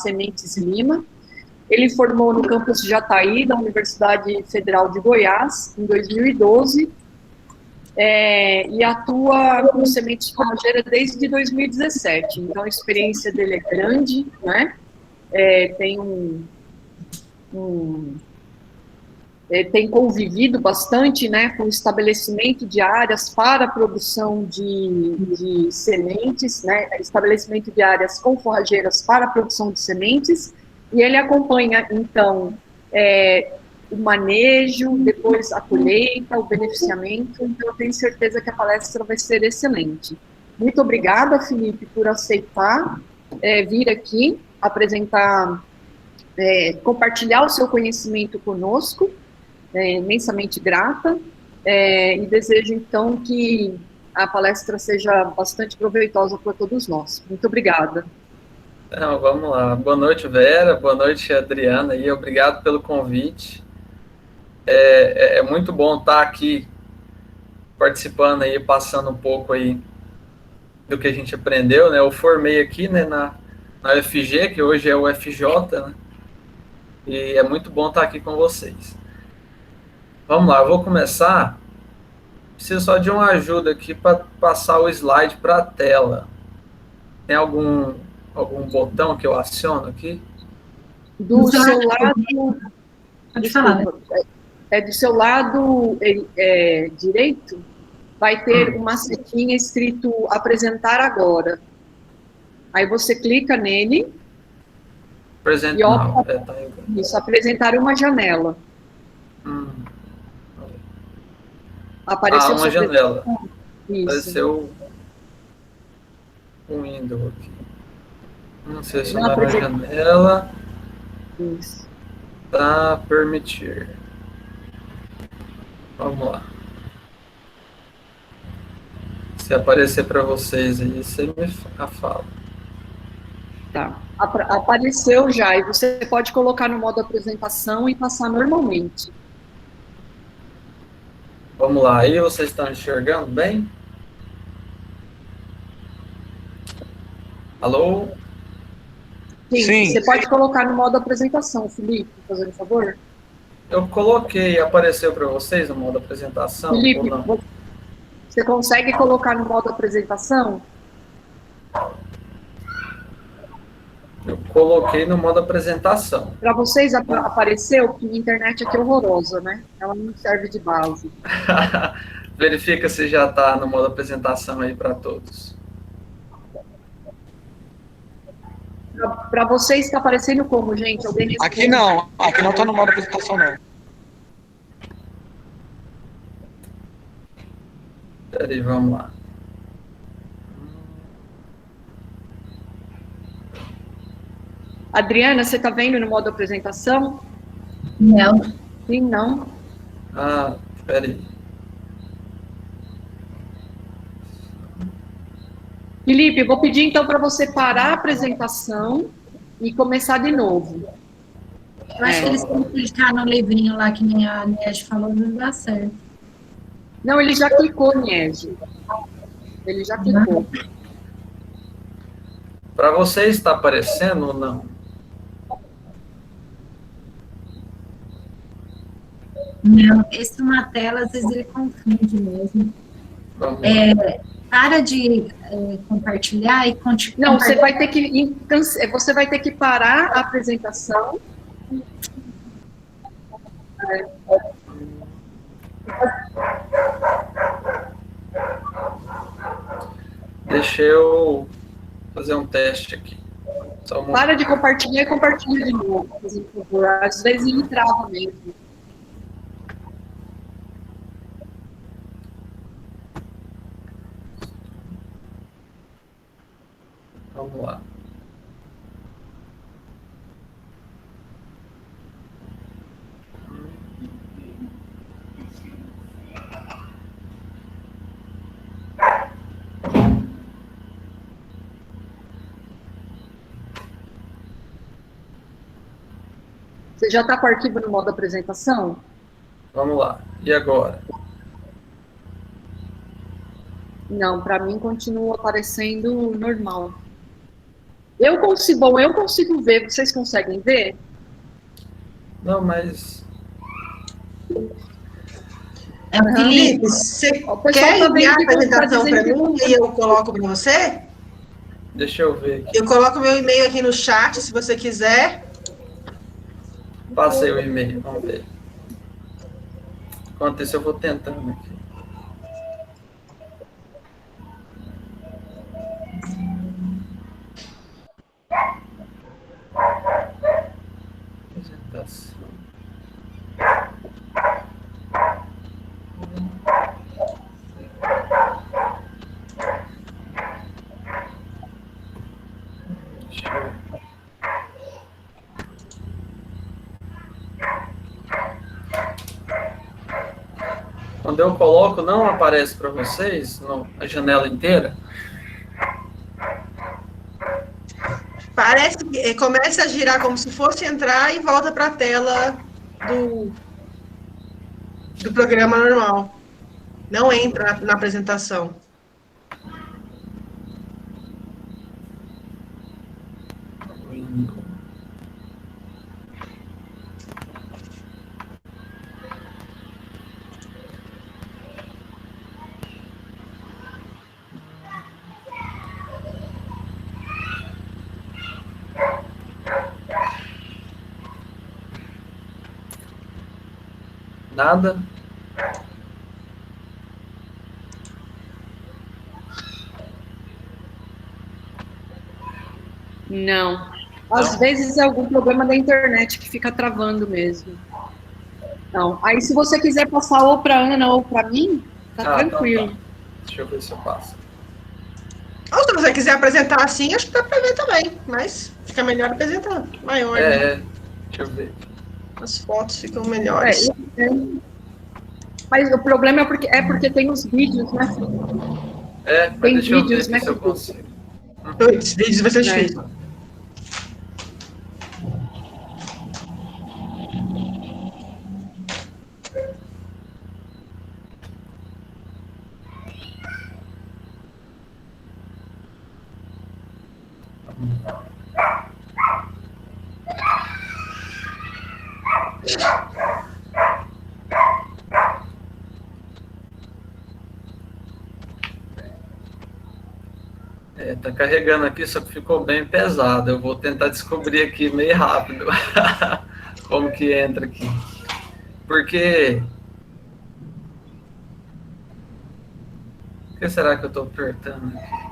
Sementes Lima. Ele formou no campus de Jataí, da Universidade Federal de Goiás, em 2012, e atua com sementes de forrageira desde 2017. Então, a experiência dele é grande, né? Tem tem convivido bastante, né, com o estabelecimento de áreas para a produção de sementes, né, estabelecimento de áreas com forrageiras para a produção de sementes, e ele acompanha, então, o manejo, depois a colheita, o beneficiamento. Então, eu tenho certeza que a palestra vai ser excelente. Muito obrigada, Felipe, por aceitar vir aqui apresentar, compartilhar o seu conhecimento conosco. Imensamente grata, e desejo, então, que a palestra seja bastante proveitosa para todos nós. Muito obrigada. Então, vamos lá. Boa noite, Vera. Boa noite, Adriana. E obrigado pelo convite. É muito bom estar aqui participando aí, passando um pouco aí do que a gente aprendeu, né? Eu formei aqui, né, na UFG, que hoje é o UFJ, né? E é muito bom estar aqui com vocês. Vamos lá, eu vou começar. Preciso só de uma ajuda aqui para passar o slide para a tela. Tem algum botão que eu aciono aqui? Do seu lado... Desculpa. Do seu lado direito, vai ter uma setinha escrito apresentar agora. Aí você clica nele e opta, isso, apresentar uma janela. Apareceu uma janela. Isso. Apareceu um window aqui. Vamos selecionar a janela. Isso. Para permitir. Vamos lá. Se aparecer para vocês aí, você me fala. Tá. Apareceu já, e você pode colocar no modo apresentação e passar normalmente. Vamos lá, aí vocês estão enxergando bem? Alô? Sim. Você pode colocar no modo apresentação, Felipe, fazendo favor? Eu coloquei, apareceu para vocês no modo apresentação? Felipe, ou não? Você consegue colocar no modo apresentação? Eu coloquei no modo apresentação. Para vocês apareceu que a internet aqui é horrorosa, né? Ela não serve de base. Verifica se já está no modo apresentação aí para todos. Para vocês está aparecendo como, gente? Aqui não está no modo apresentação, não. Peraí, vamos lá. Adriana, você está vendo no modo apresentação? Não. Sim, não. Peraí. Felipe, eu vou pedir então para você parar a apresentação e começar de novo. Eu acho que eles têm que clicar no livrinho lá, que nem a Niege falou, não dá certo. Não, ele já clicou, Niege. Ele já clicou. Para vocês está aparecendo ou não? Não, esse uma tela, às vezes ele confunde mesmo. Para de compartilhar e continuar. Não, você vai ter que parar a apresentação. Deixa eu fazer um teste aqui. Para de compartilhar e compartilha de novo, por favor. Às vezes ele trava mesmo. Vamos lá. Você já está com o arquivo no modo apresentação? Vamos lá. E agora? Não, para mim continua aparecendo normal. Eu consigo ver, vocês conseguem ver? Não, mas... Felipe, você O pessoal quer tá vendo enviar a que tá apresentação dizendo para que- mim e eu coloco para você? Deixa eu ver aqui. Eu coloco meu e-mail aqui no chat, se você quiser. Passei o e-mail, vamos ver. Enquanto isso, eu vou tentando aqui. Apresentação. Deixa eu ver. Quando eu coloco, não aparece para vocês a janela inteira? Parece que começa a girar como se fosse entrar e volta para a tela do programa normal. Não entra na apresentação. Nada? Não. Às vezes é algum problema da internet que fica travando mesmo. Não. Aí, se você quiser passar ou para Ana ou para mim, tá tranquilo. Então tá. Deixa eu ver se eu passo. Ou se você quiser apresentar assim, acho que dá para ver também. Mas fica melhor apresentar maior. Né? Deixa eu ver. As fotos ficam melhores. Mas o problema é porque tem os vídeos, né? Mas Tem deixa eu ver vídeos, aqui né, se eu que- consigo. Os vídeos vai ser difícil. Tá carregando aqui, só que ficou bem pesado. Eu vou tentar descobrir aqui meio rápido como que entra aqui. Porque... Por que será que eu estou apertando aqui?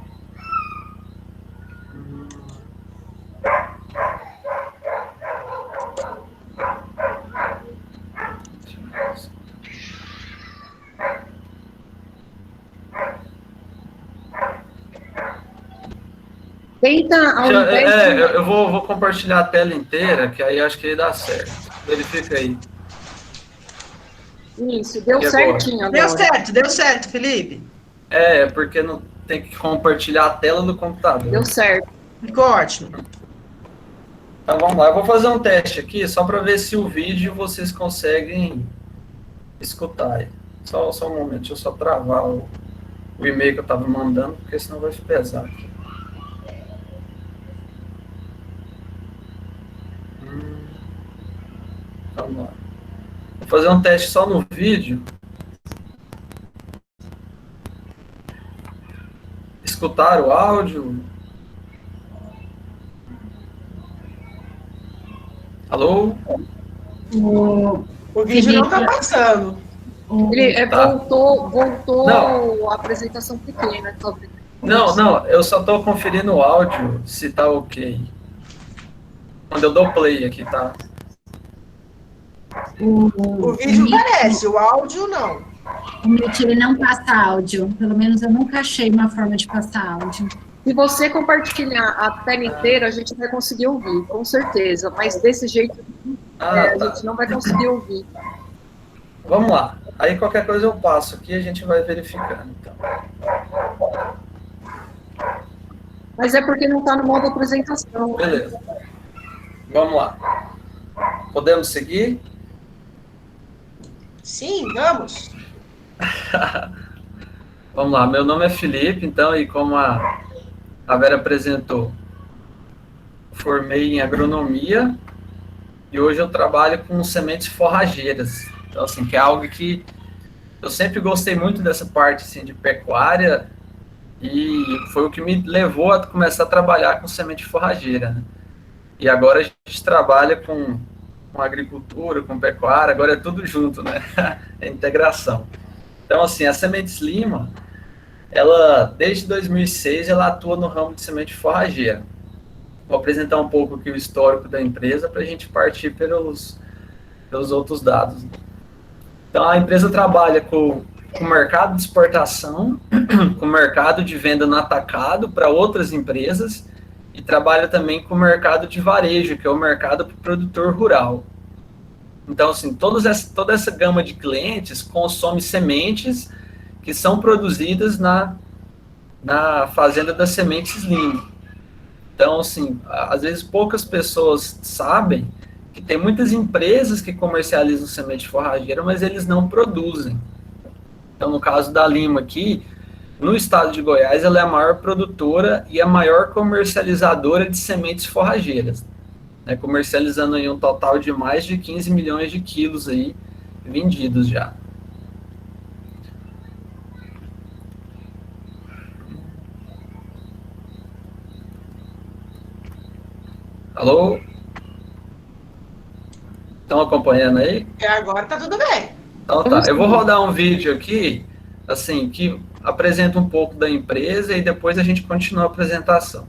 Tenta, ao invés de... Eu vou compartilhar a tela inteira, que aí acho que aí dá certo. Verifica aí. Isso, deu E certinho agora. Deu certo, Felipe. Porque não tem que compartilhar a tela do computador. Deu certo. Ficou ótimo. Então vamos lá, eu vou fazer um teste aqui, só para ver se o vídeo vocês conseguem escutar. Só um momento, deixa eu só travar o e-mail que eu estava mandando, porque senão vai ficar pesado. Vamos lá. Vou fazer um teste só no vídeo. Escutar o áudio. Alô? O vídeo não está passando. Ele Tá. voltou Não. a apresentação pequena. Não, eu só estou conferindo o áudio, se tá ok. Quando eu dou play aqui, tá? O vídeo parece, o áudio não. O Meet, ele não passa áudio. Pelo menos eu nunca achei uma forma de passar áudio. Se você compartilhar a tela inteira, a gente vai conseguir ouvir, com certeza. Mas desse jeito, a Tá. gente não vai conseguir ouvir. Vamos lá. Aí qualquer coisa eu passo aqui e a gente vai verificando. Então. Mas é porque não está no modo apresentação. Beleza. Vamos lá. Podemos seguir? Sim, vamos. Vamos lá. Meu nome é Felipe, então, e como a Vera apresentou, formei em agronomia e hoje eu trabalho com sementes forrageiras. Então, assim, que é algo que eu sempre gostei muito dessa parte, assim, de pecuária, e foi o que me levou a começar a trabalhar com semente forrageira, né? E agora a gente trabalha com agricultura, com pecuária, agora é tudo junto, né? É integração. Então, assim, a Sementes Lima, ela, desde 2006, ela atua no ramo de semente forrageira. Vou apresentar um pouco aqui o histórico da empresa para a gente partir pelos outros dados. Então, a empresa trabalha com o mercado de exportação, com o mercado de venda no atacado para outras empresas e trabalha também com o mercado de varejo, que é o mercado para o produtor rural. Então, assim, toda essa gama de clientes consome sementes que são produzidas na fazenda das Sementes Lima. Então, assim, às vezes poucas pessoas sabem que tem muitas empresas que comercializam semente forrageira, mas eles não produzem. Então, no caso da Lima aqui, no estado de Goiás, ela é a maior produtora e a maior comercializadora de sementes forrageiras, né, comercializando aí um total de mais de 15 milhões de quilos aí vendidos já. Alô? Estão acompanhando aí? Agora tá tudo bem. Então tá, eu vou rodar um vídeo aqui, assim, que apresenta um pouco da empresa e depois a gente continua a apresentação.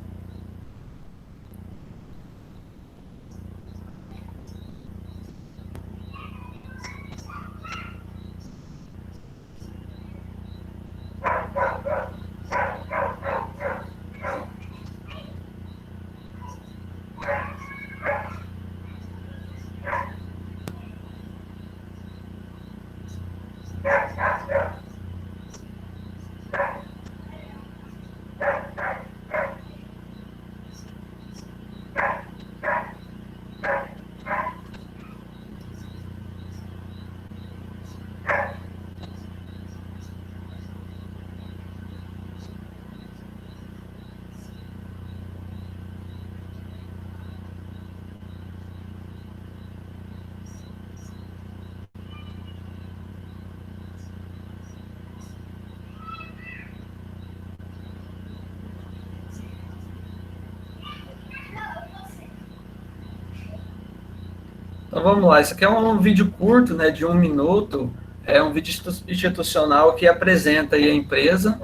Então vamos lá, isso aqui é um vídeo curto, né, de 1 minuto, é um vídeo institucional que apresenta aí a empresa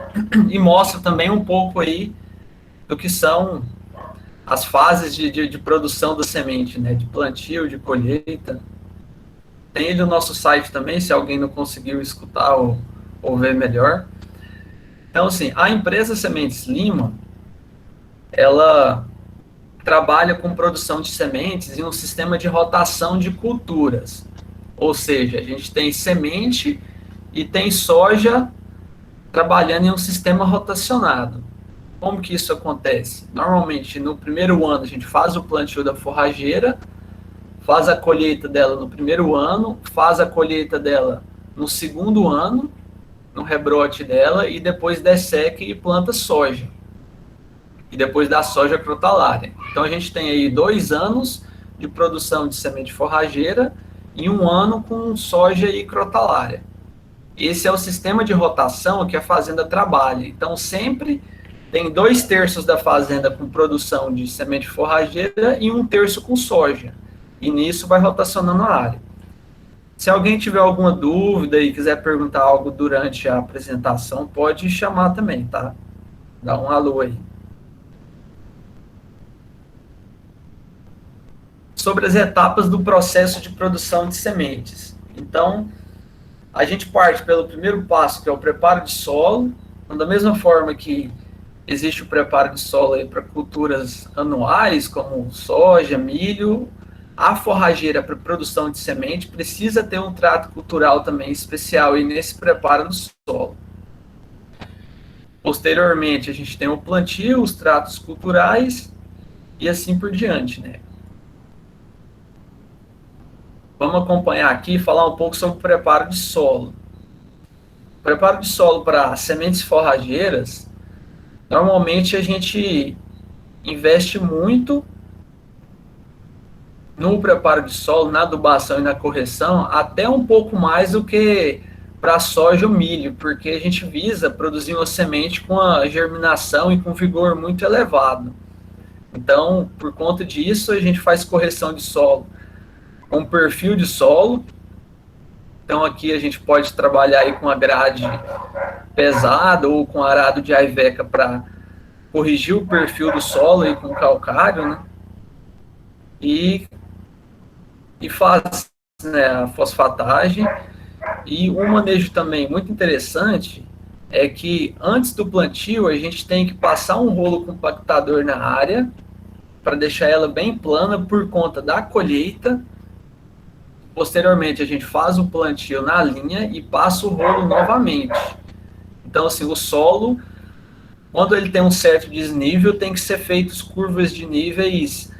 e mostra também um pouco aí do que são as fases de produção da semente, né, de plantio, de colheita. Tem ele no nosso site também, se alguém não conseguiu escutar ou ver melhor. Então, assim, a empresa Sementes Lima, ela trabalha com produção de sementes em um sistema de rotação de culturas. Ou seja, a gente tem semente e tem soja trabalhando em um sistema rotacionado. Como que isso acontece? Normalmente, no primeiro ano, a gente faz o plantio da forrageira, faz a colheita dela no primeiro ano, faz a colheita dela no segundo ano, no rebrote dela, e depois desseca e planta soja. E depois da soja crotalária. Então a gente tem aí 2 anos de produção de semente forrageira e 1 ano com soja e crotalária. Esse é o sistema de rotação que a fazenda trabalha. Então sempre tem 2/3 da fazenda com produção de semente forrageira e 1/3 com soja. E nisso vai rotacionando a área. Se alguém tiver alguma dúvida e quiser perguntar algo durante a apresentação, pode chamar também, tá? Dá um alô aí. Sobre as etapas do processo de produção de sementes. Então, a gente parte pelo primeiro passo, que é o preparo de solo. Então, da mesma forma que existe o preparo de solo aí para culturas anuais, como soja, milho, a forrageira para produção de semente precisa ter um trato cultural também especial aí nesse preparo do solo. Posteriormente, a gente tem o plantio, os tratos culturais e assim por diante, né? Vamos acompanhar aqui e falar um pouco sobre o preparo de solo. O preparo de solo para sementes forrageiras, normalmente a gente investe muito no preparo de solo, na adubação e na correção, até um pouco mais do que para soja ou milho, porque a gente visa produzir uma semente com a germinação e com vigor muito elevado. Então, por conta disso, a gente faz correção de solo com perfil de solo. Então, aqui a gente pode trabalhar aí com a grade pesada ou com arado de aiveca para corrigir o perfil do solo aí com calcário, né? E faz, né, a fosfatagem. E um manejo também muito interessante é que antes do plantio a gente tem que passar um rolo compactador na área para deixar ela bem plana por conta da colheita. Posteriormente a gente faz o plantio na linha e passa o rolo novamente. Então, assim, o solo, quando ele tem um certo desnível, tem que ser feitas curvas de níveis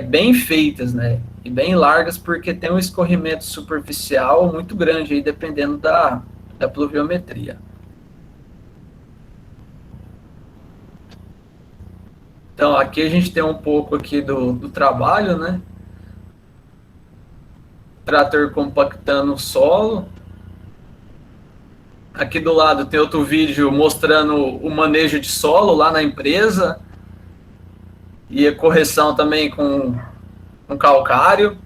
bem feitas, né? E bem largas, porque tem um escorrimento superficial muito grande, aí, dependendo da pluviometria. Então, aqui a gente tem um pouco aqui do trabalho, né? Trator compactando o solo. Aqui do lado tem outro vídeo mostrando o manejo de solo lá na empresa. E a correção também com calcário.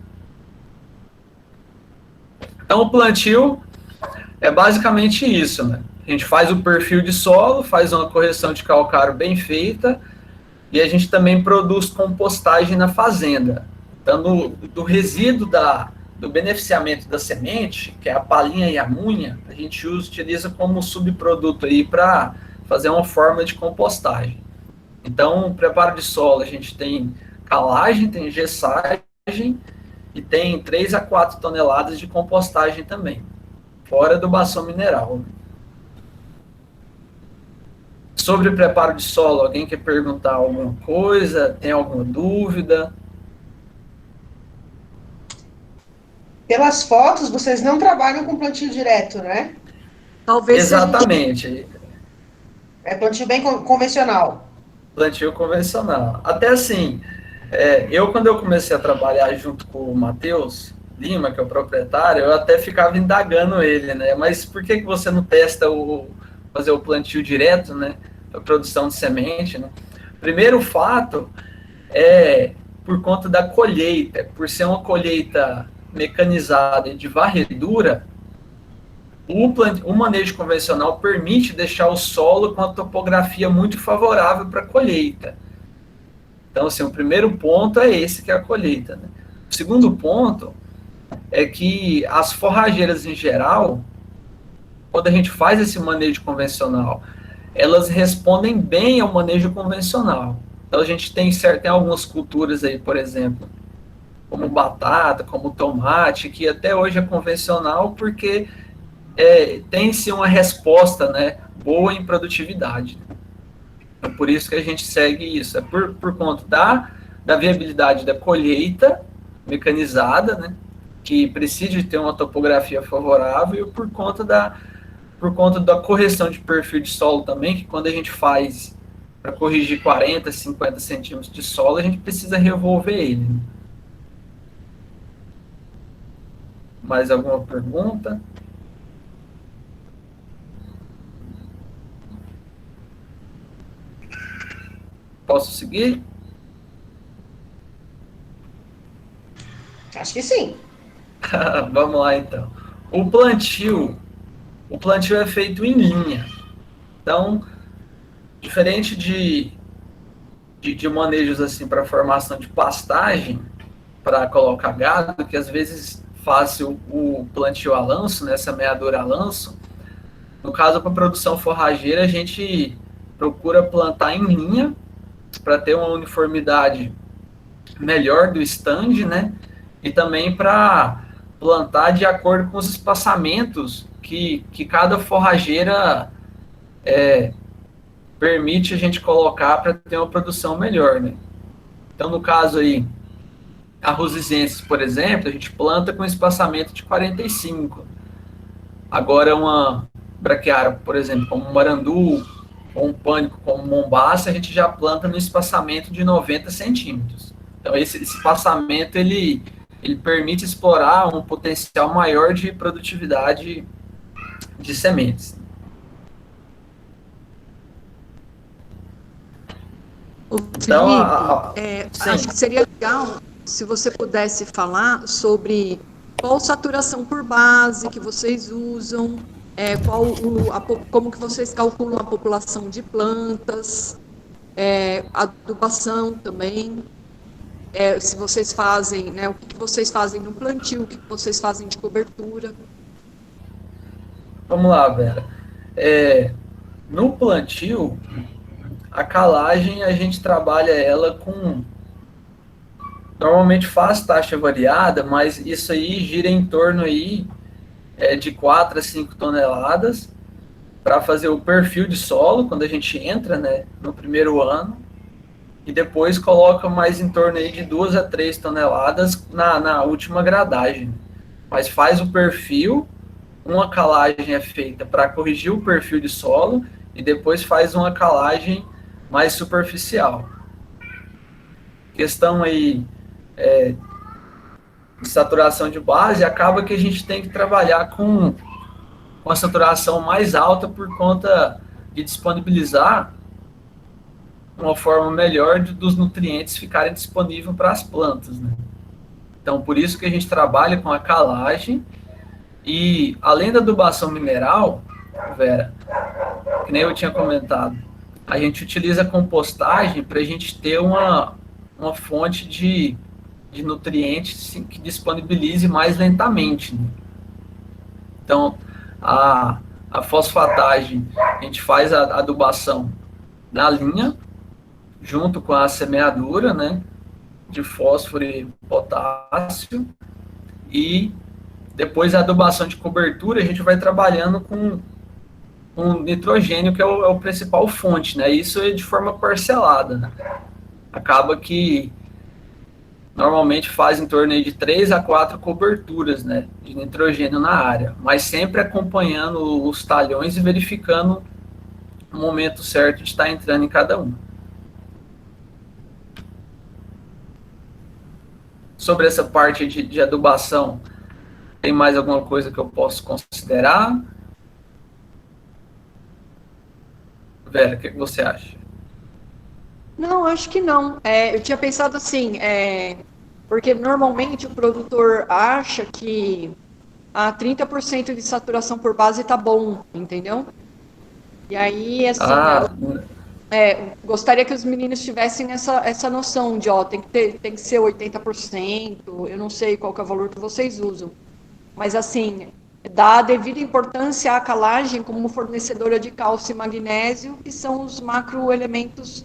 Então, o plantio é basicamente isso, né? A gente faz o perfil de solo, faz uma correção de calcário bem feita, e a gente também produz compostagem na fazenda. Então, do resíduo do beneficiamento da semente, que é a palhinha e a munha, a gente utiliza como subproduto aí para fazer uma forma de compostagem. Então, preparo de solo, a gente tem calagem, tem gessagem e tem 3 a 4 toneladas de compostagem também, fora adubação mineral. Sobre preparo de solo, alguém quer perguntar alguma coisa? Tem alguma dúvida? Pelas fotos, vocês não trabalham com plantio direto, né? Talvez Exatamente. É plantio bem convencional. Plantio convencional. Até assim, quando eu comecei a trabalhar junto com o Matheus Lima, que é o proprietário, eu até ficava indagando ele, né? Mas por que você não testa fazer o plantio direto, né? A produção de semente, né? Primeiro fato é por conta da colheita, por ser uma colheita mecanizada e de varredura, o manejo convencional permite deixar o solo com a topografia muito favorável para a colheita. Então, assim, o primeiro ponto é esse, que é a colheita, né? O segundo ponto é que as forrageiras em geral, quando a gente faz esse manejo convencional, elas respondem bem ao manejo convencional. Então, a gente tem algumas culturas aí, por exemplo, como batata, como tomate, que até hoje é convencional porque tem-se uma resposta, né, boa em produtividade. Então, por isso que a gente segue isso. É por conta da viabilidade da colheita mecanizada, né, que precisa de ter uma topografia favorável, e por conta da correção de perfil de solo também, que quando a gente faz para corrigir 40, 50 centímetros de solo, a gente precisa revolver ele. Né? Mais alguma pergunta? Posso seguir? Acho que sim. Vamos lá, então. O plantio é feito em linha. Então, diferente de manejos assim para formação de pastagem, para colocar gado, que às vezes faz o plantio a lanço, né, semeadura a lanço. No caso, para produção forrageira, a gente procura plantar em linha, para ter uma uniformidade melhor do stand, né? E também para plantar de acordo com os espaçamentos que cada forrageira permite a gente colocar para ter uma produção melhor, né? Então, no caso aí, arrosizenses, por exemplo, a gente planta com espaçamento de 45. Agora, uma braquiária, por exemplo, como um marandu, ou um pânico como Mombaça, a gente já planta no espaçamento de 90 centímetros. Então, esse espaçamento, ele permite explorar um potencial maior de produtividade de sementes. Ô, Felipe, Então, acho que seria legal se você pudesse falar sobre qual saturação por base que vocês usam, como que vocês calculam a população de plantas, adubação também, se vocês fazem, né, o que vocês fazem no plantio, o que vocês fazem de cobertura. Vamos lá, Vera. No plantio, a calagem a gente trabalha ela com... Normalmente faz taxa variada, mas isso aí gira em torno aí, de 4 a 5 toneladas para fazer o perfil de solo, quando a gente entra, né, no primeiro ano, e depois coloca mais em torno aí de 2 a 3 toneladas na última gradagem. Mas faz o perfil, uma calagem é feita para corrigir o perfil de solo, e depois faz uma calagem mais superficial. Questão aí de saturação de base, acaba que a gente tem que trabalhar com a saturação mais alta por conta de disponibilizar uma forma melhor dos nutrientes ficarem disponíveis para as plantas, né? Então, por isso que a gente trabalha com a calagem e, além da adubação mineral, Vera, que nem eu tinha comentado, a gente utiliza a compostagem para a gente ter uma fonte de nutrientes que disponibilize mais lentamente, né? Então, a fosfatagem, a gente faz a adubação na linha, junto com a semeadura, né, de fósforo e potássio, e depois a adubação de cobertura, a gente vai trabalhando com nitrogênio, que é o principal fonte, né, isso é de forma parcelada, né? Acaba que normalmente faz em torno de 3 a 4 coberturas, né, de nitrogênio na área, mas sempre acompanhando os talhões e verificando o momento certo de estar entrando em cada um. Sobre essa parte de adubação, tem mais alguma coisa que eu posso considerar? Vera, o que você acha? Não, acho que não. Eu tinha pensado assim, porque normalmente o produtor acha que 30% de saturação por base tá bom, entendeu? E aí, assim, gostaria que os meninos tivessem essa noção de, tem que ser 80%, eu não sei qual que é o valor que vocês usam, mas assim, dá a devida importância à calagem como fornecedora de cálcio e magnésio, que são os macroelementos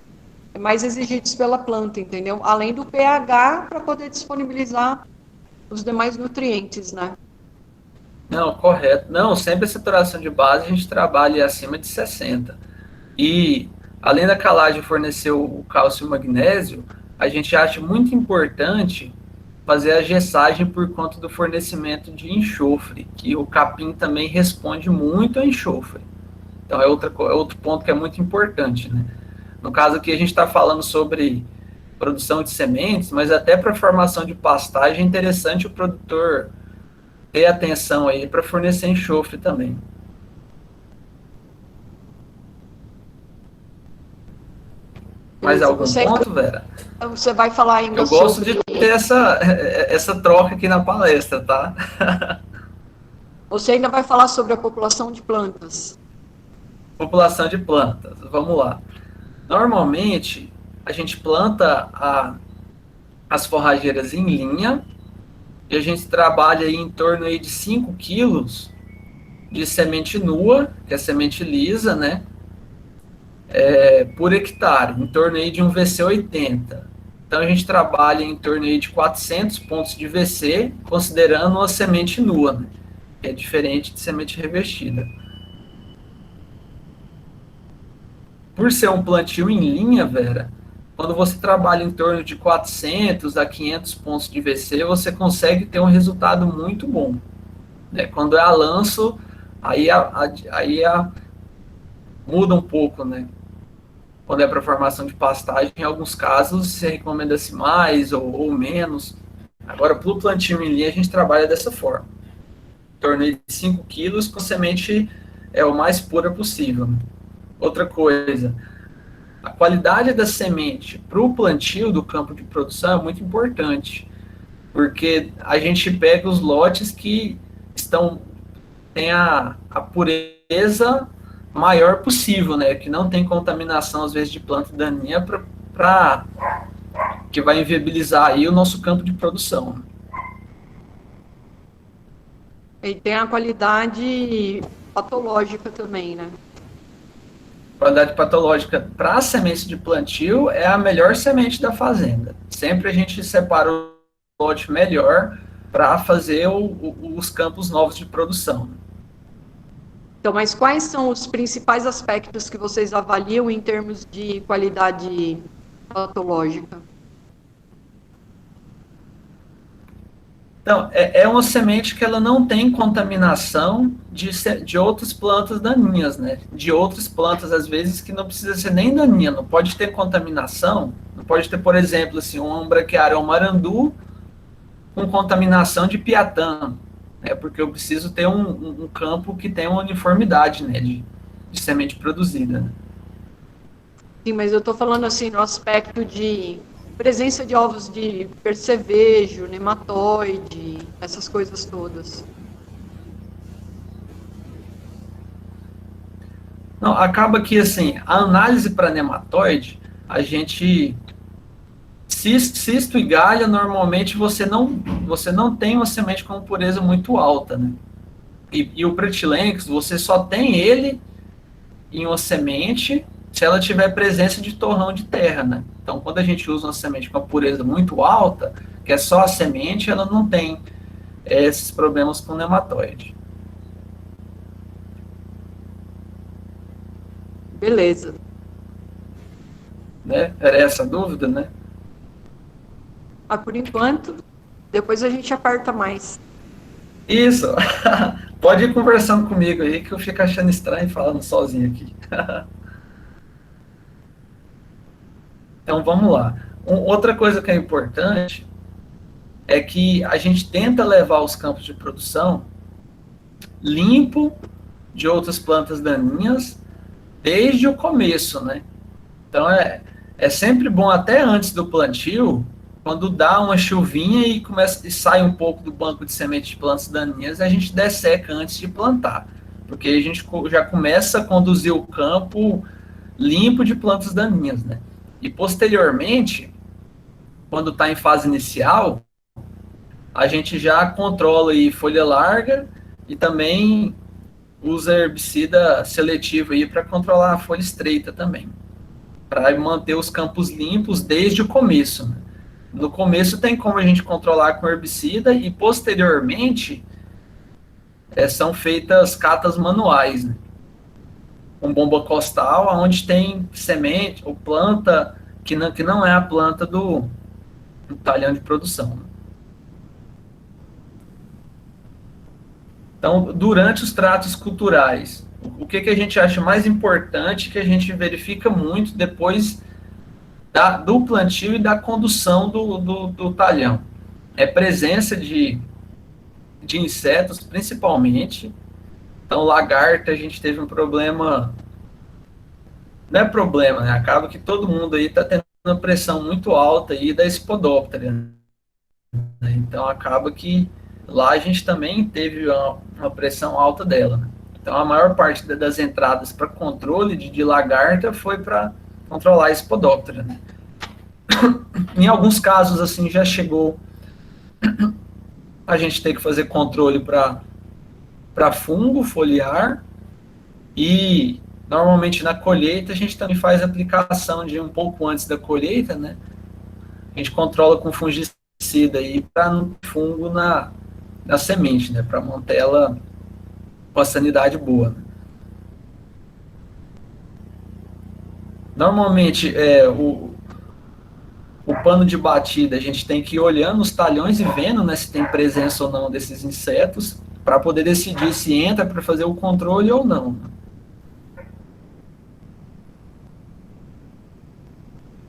mais exigidos pela planta, entendeu? Além do pH, para poder disponibilizar os demais nutrientes, né? Não, correto. Não, sempre a saturação de base a gente trabalha acima de 60. E, além da calagem fornecer o cálcio e o magnésio, a gente acha muito importante fazer a gessagem por conta do fornecimento de enxofre, que o capim também responde muito a enxofre. Então, é outro ponto que é muito importante, né? No caso aqui, a gente está falando sobre produção de sementes, mas até para formação de pastagem é interessante o produtor ter atenção aí para fornecer enxofre também. Mais algum ponto, Vera? Você vai falar ainda sobre... Eu gosto de ter essa troca aqui na palestra, tá? Você ainda vai falar sobre a população de plantas. População de plantas, vamos lá. Normalmente, a gente planta as forrageiras em linha e a gente trabalha aí em torno aí de 5 quilos de semente nua, que é semente lisa, né? Por hectare, em torno aí de um VC 80. Então, a gente trabalha em torno aí de 400 pontos de VC, considerando uma semente nua, né? Que é diferente de semente revestida. Por ser um plantio em linha, Vera, quando você trabalha em torno de 400 a 500 pontos de VC, você consegue ter um resultado muito bom, né? Quando é a lanço, aí muda um pouco, né? quando é para formação de pastagem, em alguns casos se recomenda-se mais ou menos. Agora, para o plantio em linha, a gente trabalha dessa forma. Em torno de 5 quilos com semente o mais pura possível. Outra coisa, a qualidade da semente para o plantio do campo de produção é muito importante, porque a gente pega os lotes que têm a pureza maior possível, né? Que não tem contaminação, às vezes, de planta daninha, que vai inviabilizar aí o nosso campo de produção. E tem a qualidade patológica também, né? Qualidade patológica para a semente de plantio é a melhor semente da fazenda. Sempre a gente separa o lote melhor para fazer os campos novos de produção. Então, mas quais são os principais aspectos que vocês avaliam em termos de qualidade patológica? Então, é uma semente que ela não tem contaminação de outras plantas daninhas, né? De outras plantas, às vezes, que não precisa ser nem daninha, não pode ter contaminação, não pode ter, por exemplo, assim, um braquiária ou marandu com contaminação de piatã, né? Porque eu preciso ter um campo que tenha uma uniformidade, né? De semente produzida, né? Sim, mas eu estou falando assim no aspecto de presença de ovos de percevejo, nematóide, essas coisas todas. Não, acaba que, assim, a análise para nematóide, a gente... Cisto e galha, normalmente você não tem uma semente com pureza muito alta, né? E o Pretilencos, você só tem ele em uma semente se ela tiver presença de torrão de terra, né? Então, quando a gente usa uma semente com a pureza muito alta, que é só a semente, ela não tem esses problemas com nematóide. Beleza. Né? Era essa a dúvida, né? Ah, por enquanto, depois a gente aperta mais. Isso. Pode ir conversando comigo aí, que eu fico achando estranho falando sozinho aqui. Então, vamos lá. Outra coisa que é importante é que a gente tenta levar os campos de produção limpo de outras plantas daninhas desde o começo, né? Então, é sempre bom, até antes do plantio, quando dá uma chuvinha e sai um pouco do banco de semente de plantas daninhas, a gente desseca antes de plantar, porque a gente já começa a conduzir o campo limpo de plantas daninhas, né? E posteriormente, quando está em fase inicial, a gente já controla aí folha larga e também usa herbicida seletivo aí para controlar a folha estreita também, para manter os campos limpos desde o começo, né? No começo tem como a gente controlar com herbicida e posteriormente são feitas catas manuais, né? Com bomba costal, onde tem semente ou planta que não é a planta do talhão de produção. Então, durante os tratos culturais, o que a gente acha mais importante, que a gente verifica muito depois do plantio e da condução do talhão? É presença de insetos, principalmente. Então, lagarta, a gente teve um problema... Não é problema, né? Acaba que todo mundo aí está tendo uma pressão muito alta aí da Spodoptera, né? Então, acaba que lá a gente também teve uma pressão alta dela, né? Então, a maior parte das entradas para controle de lagarta foi para controlar a Spodoptera, né? Em alguns casos, assim, já chegou a gente ter que fazer controle para fungo foliar, e normalmente na colheita a gente também faz aplicação de um pouco antes da colheita, né? A gente controla com fungicida aí para não ter fungo na semente, né? Para manter ela com a sanidade boa, né? Normalmente, o pano de batida, a gente tem que ir olhando os talhões e vendo, né, se tem presença ou não desses insetos, para poder decidir se entra para fazer o controle ou não.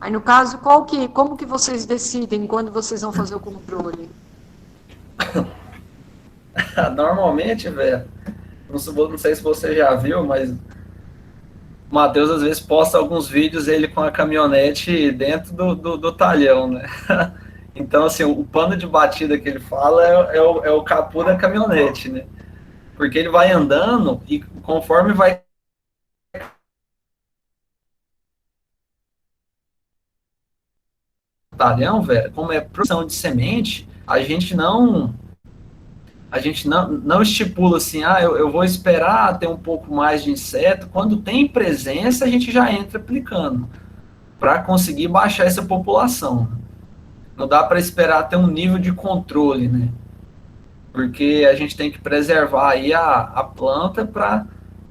Aí, no caso, como que vocês decidem quando vocês vão fazer o controle? Normalmente, velho, não sei se você já viu, mas o Matheus às vezes posta alguns vídeos ele com a caminhonete dentro do talhão, né? Então, assim, o pano de batida que ele fala é o capô da caminhonete, né? Porque ele vai andando e conforme vai talhão, velho, como é produção de semente, a gente não estipula assim, eu vou esperar ter um pouco mais de inseto. Quando tem presença, a gente já entra aplicando para conseguir baixar essa população. Não dá para esperar ter um nível de controle, né? Porque a gente tem que preservar aí a planta para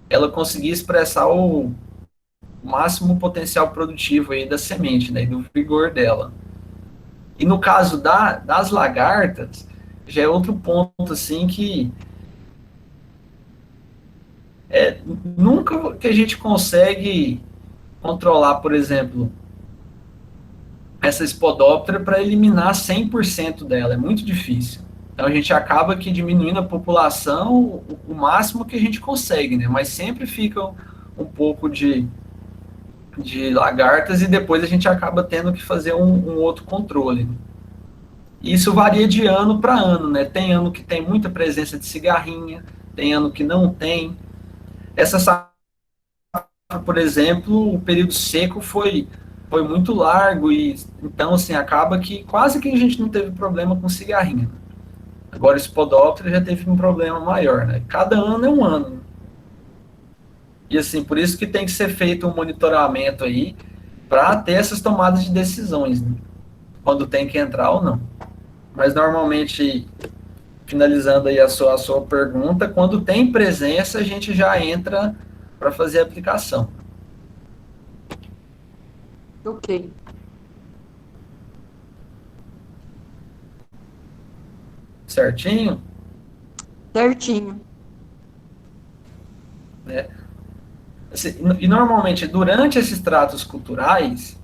ela conseguir expressar o máximo potencial produtivo aí da semente, né? E do vigor dela. E no caso das lagartas, já é outro ponto assim que nunca que a gente consegue controlar, por exemplo, essa espodóptera para eliminar 100% dela, é muito difícil. Então a gente acaba que diminuindo a população o máximo que a gente consegue, né? Mas sempre fica um pouco de lagartas e depois a gente acaba tendo que fazer um outro controle. Isso varia de ano para ano, né? Tem ano que tem muita presença de cigarrinha, tem ano que não tem. Essa safra, por exemplo, o período seco foi muito largo e então assim acaba que quase que a gente não teve problema com cigarrinha. Agora esse podóptero já teve um problema maior, né? Cada ano é um ano. E assim, por isso que tem que ser feito um monitoramento aí para ter essas tomadas de decisões, né? Quando tem que entrar ou não. Mas normalmente, finalizando aí a sua pergunta, quando tem presença, a gente já entra para fazer a aplicação. Ok. Certinho? Certinho. Né? Assim, e normalmente, durante esses tratos culturais,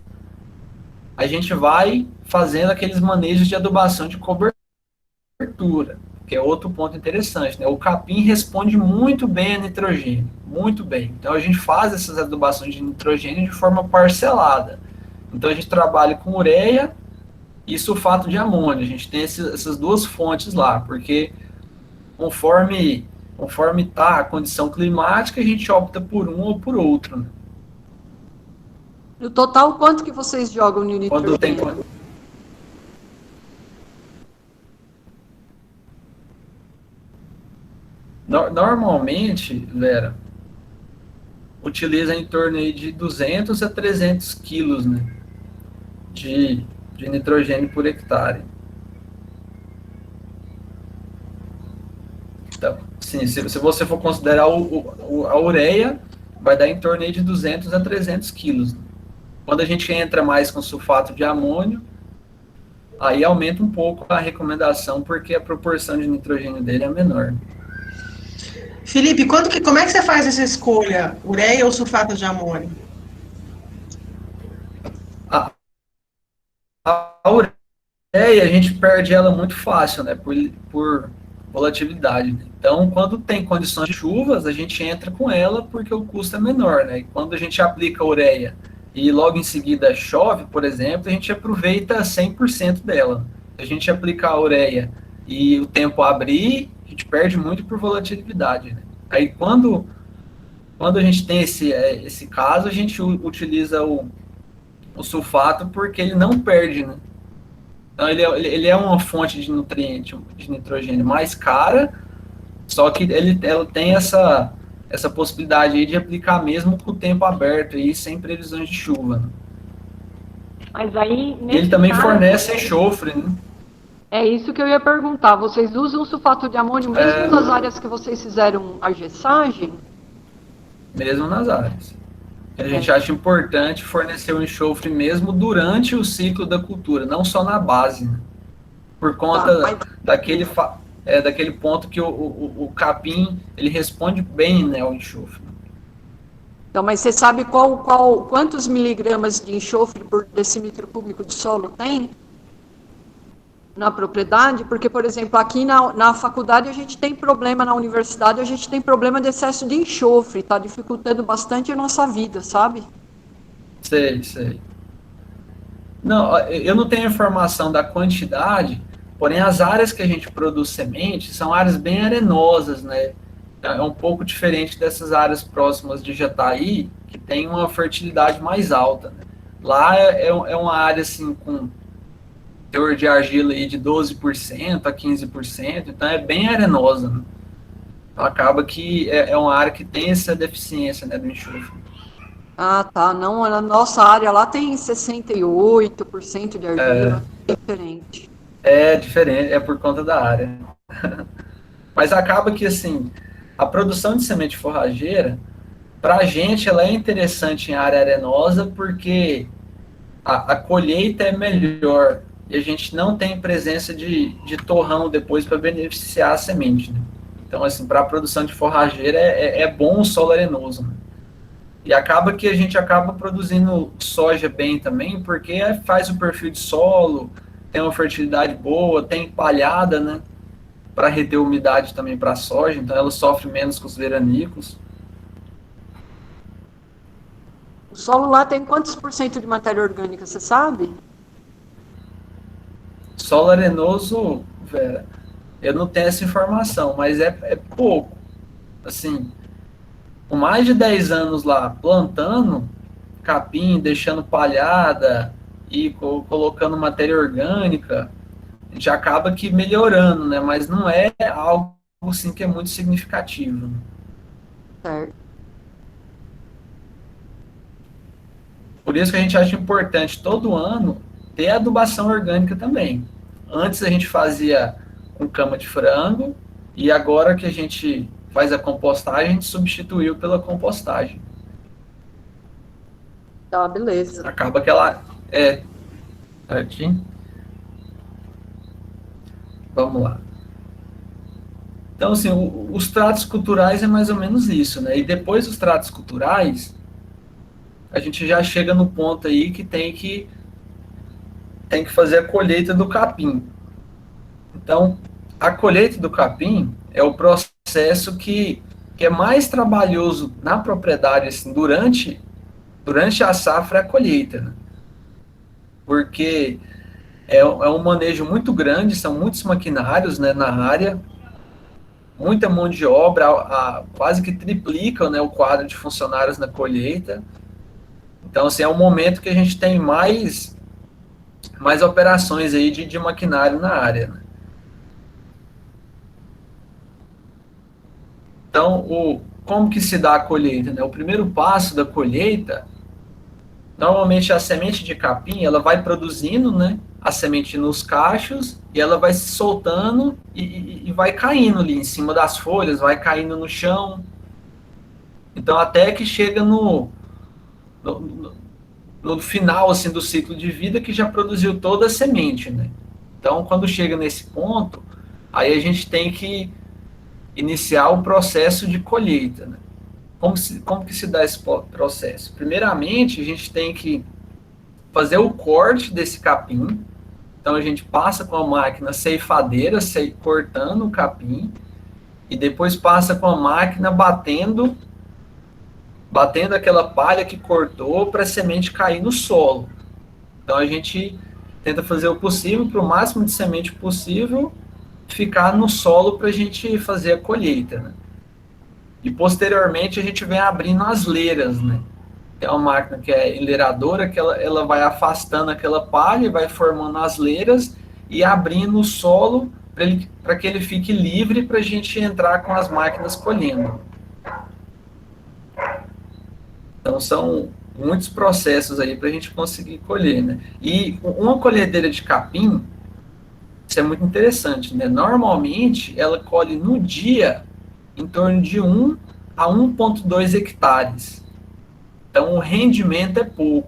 a gente vai fazendo aqueles manejos de adubação de cobertura, que é outro ponto interessante, né? O capim responde muito bem a nitrogênio, muito bem. Então a gente faz essas adubações de nitrogênio de forma parcelada. Então a gente trabalha com ureia e sulfato de amônio. A gente tem essas duas fontes lá, porque conforme está a condição climática, a gente opta por um ou por outro. Né? No total, quanto que vocês jogam no nitrogênio? Quando tem Normalmente, Vera, utiliza em torno aí de 200 a 300 quilos, né, de nitrogênio por hectare. Então, sim, se você for considerar a ureia, vai dar em torno aí de 200 a 300 quilos. Quando a gente entra mais com sulfato de amônio, aí aumenta um pouco a recomendação, porque a proporção de nitrogênio dele é menor. Felipe, como é que você faz essa escolha? Ureia ou sulfato de amônio? A ureia, a gente perde ela muito fácil, né? Por volatilidade. Né? Então, quando tem condições de chuvas, a gente entra com ela porque o custo é menor, né? E quando a gente aplica a ureia e logo em seguida chove, por exemplo, a gente aproveita 100% dela. Se a gente aplicar a ureia e o tempo abrir, a gente perde muito por volatilidade. Né? Aí quando a gente tem esse caso, a gente utiliza o sulfato porque ele não perde, né? Então ele é uma fonte de nutriente, de nitrogênio mais cara, só que ela tem essa possibilidade aí de aplicar mesmo com o tempo aberto e sem previsões de chuva. Né? Mas aí, ele também fornece enxofre, né? É isso que eu ia perguntar. Vocês usam sulfato de amônio mesmo nas áreas que vocês fizeram a gessagem? Mesmo nas áreas. A gente acha importante fornecer o enxofre mesmo durante o ciclo da cultura, não só na base. Né? Por conta daquele ponto que o capim ele responde bem, né, ao enxofre. Então, mas você sabe quantos miligramas de enxofre por decímetro cúbico de solo tem na propriedade? Porque, por exemplo, aqui na faculdade a gente tem problema, na universidade a gente tem problema de excesso de enxofre, está dificultando bastante a nossa vida, sabe? Sei. Não, eu não tenho informação da quantidade, porém as áreas que a gente produz semente são áreas bem arenosas, né? É um pouco diferente dessas áreas próximas de Jataí, que tem uma fertilidade mais alta, né? Lá é uma área assim com teor de argila aí de 12% a 15%, então é bem arenosa, né? Então acaba que é uma área que tem essa deficiência, né, do enxofre. Ah, tá. Não, a nossa área lá tem 68% de argila, é diferente. É diferente, é por conta da área. Mas acaba que, assim, a produção de semente forrageira, para a gente, ela é interessante em área arenosa porque a colheita é melhor e a gente não tem presença de torrão depois para beneficiar a semente, né? Então, assim, para a produção de forrageira é bom o solo arenoso, né? E acaba que a gente acaba produzindo soja bem também, porque faz o perfil de solo, tem uma fertilidade boa, tem palhada, né? Para reter umidade também para a soja, então ela sofre menos com os veranicos. O solo lá tem quantos por cento de matéria orgânica, você sabe? Solo arenoso, Vera, eu não tenho essa informação, mas é pouco. Assim, com mais de 10 anos lá plantando capim, deixando palhada e colocando matéria orgânica, já acaba que melhorando, né? Mas não é algo assim que é muito significativo. Certo. Por isso que a gente acha importante todo ano ter adubação orgânica também. Antes a gente fazia com cama de frango e agora que a gente faz a compostagem, a gente substituiu pela compostagem. Tá, beleza. Acaba que ela é... Certinho? Vamos lá. Então, assim, os tratos culturais é mais ou menos isso, né? E depois dos tratos culturais, a gente já chega no ponto aí que tem que fazer a colheita do capim. Então, a colheita do capim é o processo que é mais trabalhoso na propriedade, assim, durante a safra, é a colheita, né? Porque é um manejo muito grande, são muitos maquinários, né, na área, muita mão de obra, quase que triplica, né, o quadro de funcionários na colheita. Então, assim, é um momento que a gente tem mais operações aí de maquinário na área, né? Então, como que se dá a colheita, né? O primeiro passo da colheita, normalmente a semente de capim, ela vai produzindo, né, a semente nos cachos, e ela vai se soltando e vai caindo ali em cima das folhas, vai caindo no chão. Então, até que chega no final, assim, do ciclo de vida, que já produziu toda a semente, né? Então, quando chega nesse ponto, aí a gente tem que iniciar o processo de colheita, né? Como que se dá esse processo? Primeiramente, a gente tem que fazer o corte desse capim. Então, a gente passa com a máquina ceifadeira, cortando o capim, e depois passa com a máquina batendo aquela palha que cortou para a semente cair no solo. Então, a gente tenta fazer o possível para o máximo de semente possível ficar no solo para a gente fazer a colheita, né? E posteriormente a gente vem abrindo as leiras, né? É uma máquina que é enleiradora, que ela vai afastando aquela palha, vai formando as leiras e abrindo o solo para que ele fique livre para a gente entrar com as máquinas colhendo. Então são muitos processos aí para a gente conseguir colher, né? E uma colhedeira de capim, isso é muito interessante, né? Normalmente ela colhe no dia em torno de 1 a 1,2 hectares. Então, o rendimento é pouco.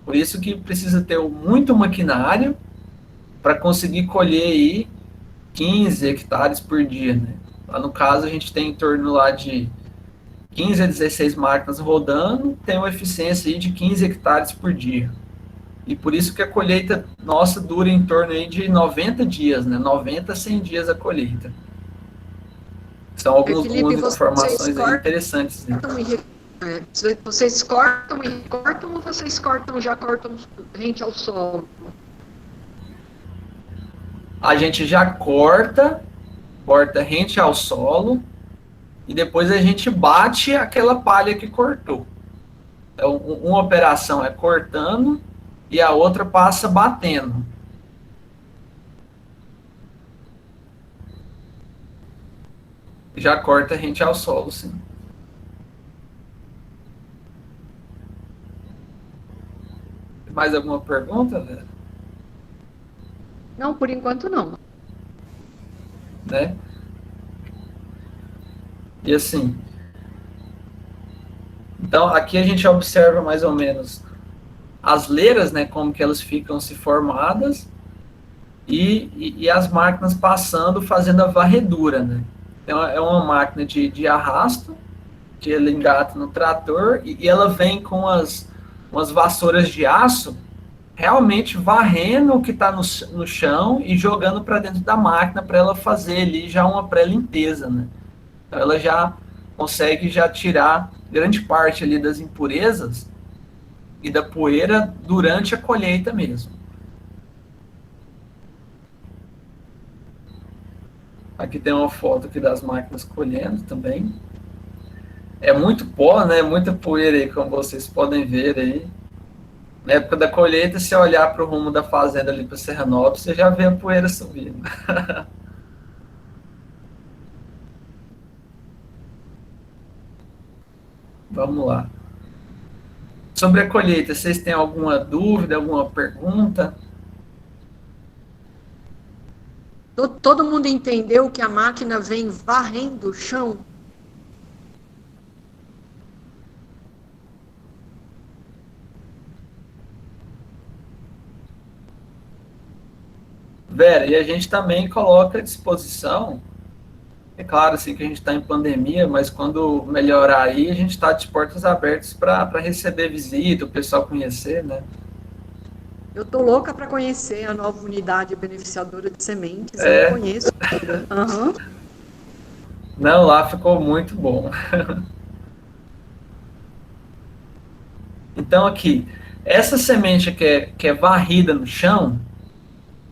Por isso que precisa ter muito maquinário para conseguir colher aí 15 hectares por dia, né? Lá no caso, a gente tem em torno lá de 15 a 16 máquinas rodando, tem uma eficiência aí de 15 hectares por dia. E por isso que a colheita nossa dura em torno aí de 90 dias, né? 90 a 100 dias a colheita. São algumas informações aí interessantes. Né? Vocês cortam e recortam ou vocês já cortam rente ao solo? A gente já corta rente ao solo e depois a gente bate aquela palha que cortou. Então, uma operação é cortando e a outra passa batendo. Já corta rente ao solo, sim. Mais alguma pergunta, Vera? Não, por enquanto não. Né? E assim, então aqui a gente observa mais ou menos as leiras, né, como que elas ficam se formadas e as máquinas passando, fazendo a varredura, né? Então é uma máquina de arrasto, que ela engata no trator e ela vem com umas vassouras de aço, realmente varrendo o que está no chão e jogando para dentro da máquina para ela fazer ali já uma pré-limpeza, né? Então ela já consegue já tirar grande parte ali das impurezas e da poeira durante a colheita mesmo. Aqui tem uma foto aqui das máquinas colhendo também. É muito pó, né? Muita poeira aí, como vocês podem ver aí. Na época da colheita, se olhar para o rumo da fazenda ali para Serranópolis, você já vê a poeira subindo. Vamos lá. Sobre a colheita, vocês têm alguma dúvida, alguma pergunta? Todo mundo entendeu que a máquina vem varrendo o chão? Vera, e a gente também coloca à disposição, é claro assim, que a gente está em pandemia, mas quando melhorar aí, a gente está de portas abertas para receber visita, o pessoal conhecer, né? Eu tô louca para conhecer a nova unidade beneficiadora de sementes. É. Eu não conheço ainda. Uhum. Não, lá ficou muito bom. Então aqui, essa semente que é varrida no chão,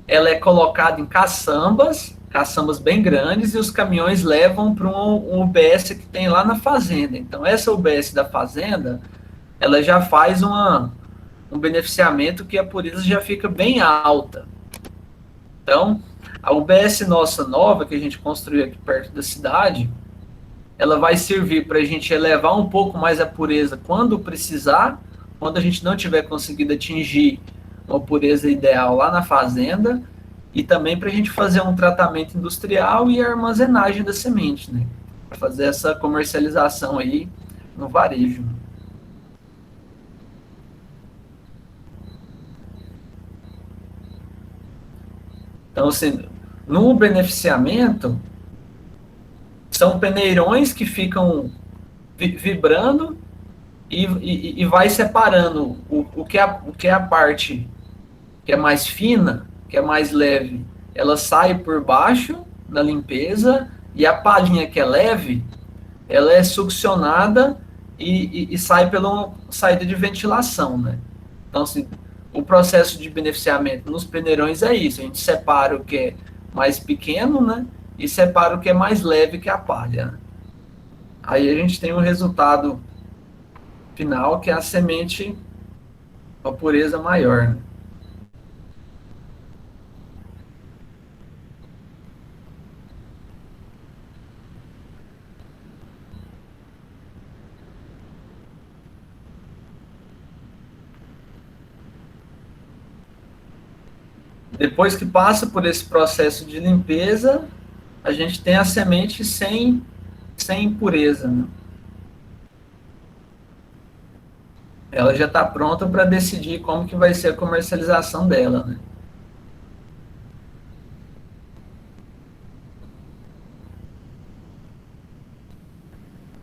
ela é colocada em caçambas bem grandes, e os caminhões levam para um UBS que tem lá na fazenda. Então essa UBS da fazenda, ela já faz um beneficiamento que a pureza já fica bem alta. Então, a UBS nossa nova, que a gente construiu aqui perto da cidade, ela vai servir para a gente elevar um pouco mais a pureza quando precisar, quando a gente não tiver conseguido atingir uma pureza ideal lá na fazenda, e também para a gente fazer um tratamento industrial e armazenagem da semente, né? Para fazer essa comercialização aí no varejo. Então, assim, no beneficiamento, são peneirões que ficam vibrando e vai separando o que é a parte que é mais fina, que é mais leve, ela sai por baixo na limpeza, e a palhinha que é leve, ela é succionada e sai pela saída de ventilação, né? Então, assim, o processo de beneficiamento nos peneirões é isso, a gente separa o que é mais pequeno, né? E separa o que é mais leve, que é a palha. Aí a gente tem um resultado final, que é a semente, a pureza maior, né? Depois que passa por esse processo de limpeza, a gente tem a semente sem impureza, né? Ela já está pronta para decidir como que vai ser a comercialização dela, né?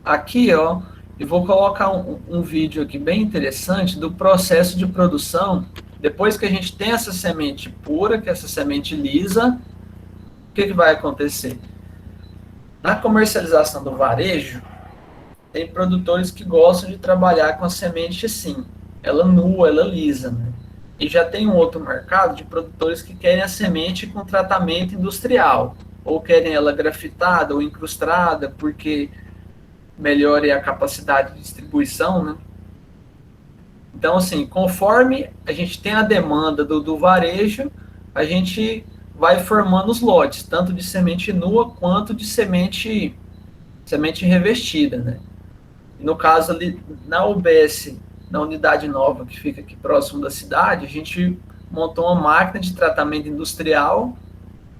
aqui, ó, eu vou colocar um vídeo aqui bem interessante do processo de produção. Depois que a gente tem essa semente pura, que é essa semente lisa, o que vai acontecer? Na comercialização do varejo, tem produtores que gostam de trabalhar com a semente assim, ela nua, ela lisa, né? E já tem um outro mercado de produtores que querem a semente com tratamento industrial, ou querem ela grafitada ou incrustada, porque melhore a capacidade de distribuição, né? Então, assim, conforme a gente tem a demanda do varejo, a gente vai formando os lotes, tanto de semente nua quanto de semente revestida, né? E no caso ali, na UBS, na unidade nova que fica aqui próximo da cidade, a gente montou uma máquina de tratamento industrial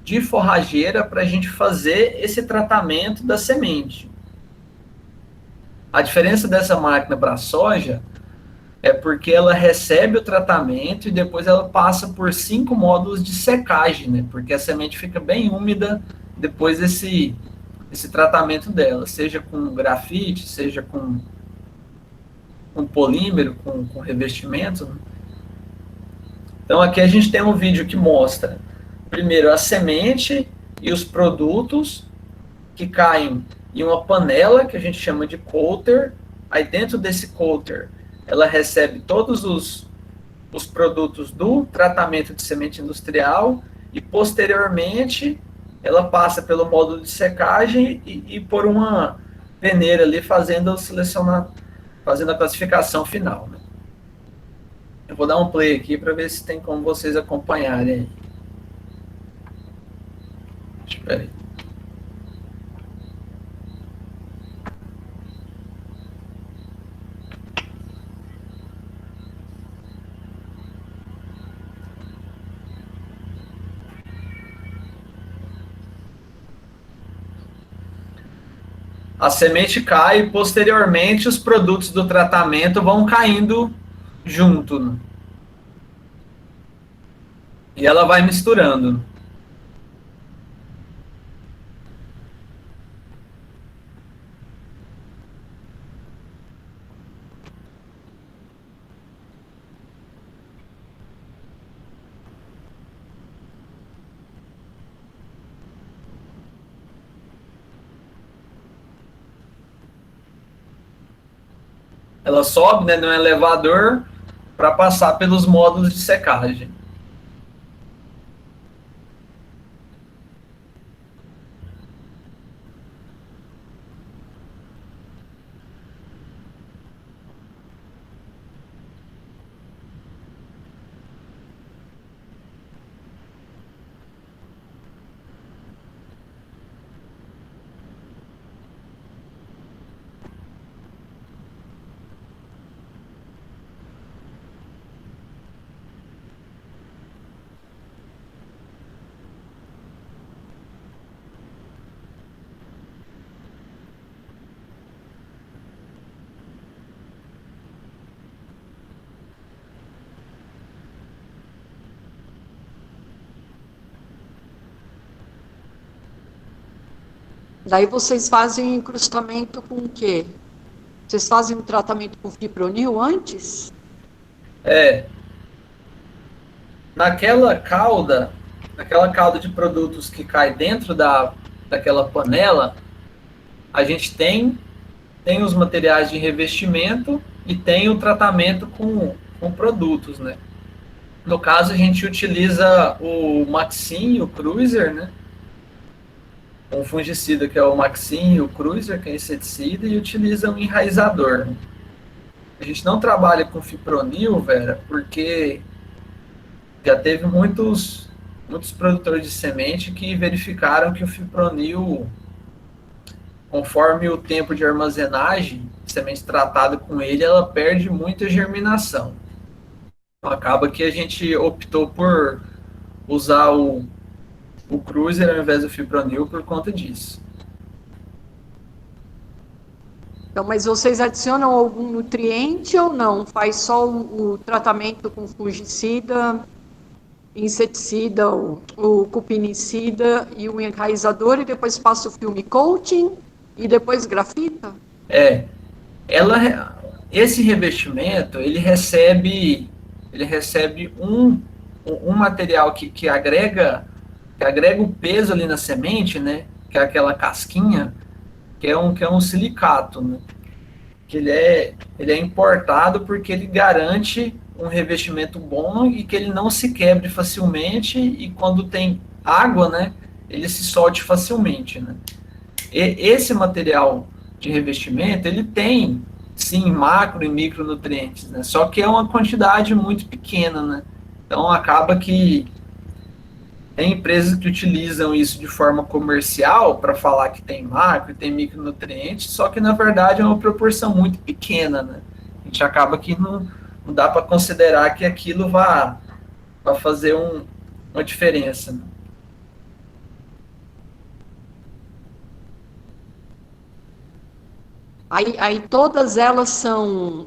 de forrageira para a gente fazer esse tratamento da semente. A diferença dessa máquina para a soja é porque ela recebe o tratamento e depois ela passa por 5 módulos de secagem, né? Porque a semente fica bem úmida depois desse tratamento dela, seja com grafite, seja com polímero, com revestimento, né? Então aqui a gente tem um vídeo que mostra primeiro a semente e os produtos que caem em uma panela que a gente chama de coulter. Aí dentro desse coulter ela recebe todos os produtos do tratamento de semente industrial e posteriormente ela passa pelo módulo de secagem e por uma peneira ali fazendo a classificação final, né? Eu vou dar um play aqui para ver se tem como vocês acompanharem aí. Espera aí. A semente cai e posteriormente os produtos do tratamento vão caindo junto, né? E ela vai misturando. Ela sobe, né, no elevador para passar pelos módulos de secagem. Daí vocês fazem encrustamento com o quê? Vocês fazem um tratamento com fipronil antes? Naquela calda de produtos que cai dentro daquela panela, a gente tem os materiais de revestimento e tem o tratamento com produtos, né? No caso, a gente utiliza o Maxim, o Cruiser, né? Um fungicida que é o Maxim, o Cruiser, que é inseticida, e utiliza um enraizador. A gente não trabalha com fipronil, Vera, porque já teve muitos produtores de semente que verificaram que o fipronil, conforme o tempo de armazenagem, semente tratada com ele, ela perde muita germinação. Então, acaba que a gente optou por usar o Cruiser ao invés do fipronil por conta disso. Então, mas vocês adicionam algum nutriente ou não? Faz só o tratamento com fungicida, inseticida, o cupinicida e o enraizador e depois passa o filme coating e depois grafita? É, esse revestimento, ele recebe um material que agrega o peso ali na semente, né? Que é aquela casquinha, que é um silicato, né? Que ele é importado porque ele garante um revestimento bom e que ele não se quebre facilmente e quando tem água, né? Ele se solte facilmente, né? Esse material de revestimento, ele tem, sim, macro e micronutrientes, né? Só que é uma quantidade muito pequena, né? Então, acaba que tem empresas que utilizam isso de forma comercial para falar que tem macro e tem micronutrientes, só que, na verdade, é uma proporção muito pequena, né? A gente acaba que não dá para considerar que aquilo vá fazer uma diferença, né? Aí todas elas são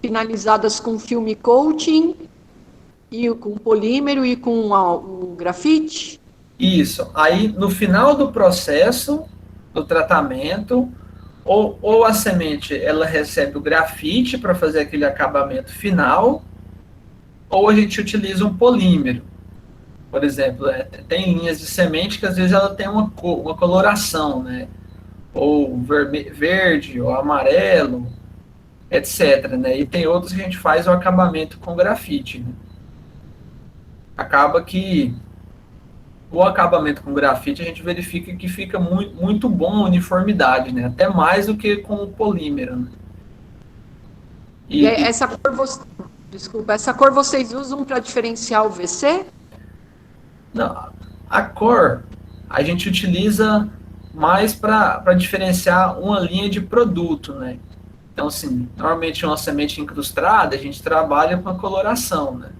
finalizadas com filme coating, e com polímero e com o grafite? Isso. Aí, no final do processo do tratamento, ou a semente ela recebe o grafite para fazer aquele acabamento final, ou a gente utiliza um polímero. Por exemplo, tem linhas de semente que às vezes ela tem uma coloração, né? Ou verde, ou amarelo, etc. Né? E tem outros que a gente faz o acabamento com grafite. Né? Acaba que o acabamento com grafite a gente verifica que fica muito, muito bom a uniformidade, né? Até mais do que com o polímero. Né? Essa cor vocês usam para diferenciar o VC? Não, a cor a gente utiliza mais para diferenciar uma linha de produto, né? Então, assim, normalmente uma semente incrustada a gente trabalha com a coloração, né?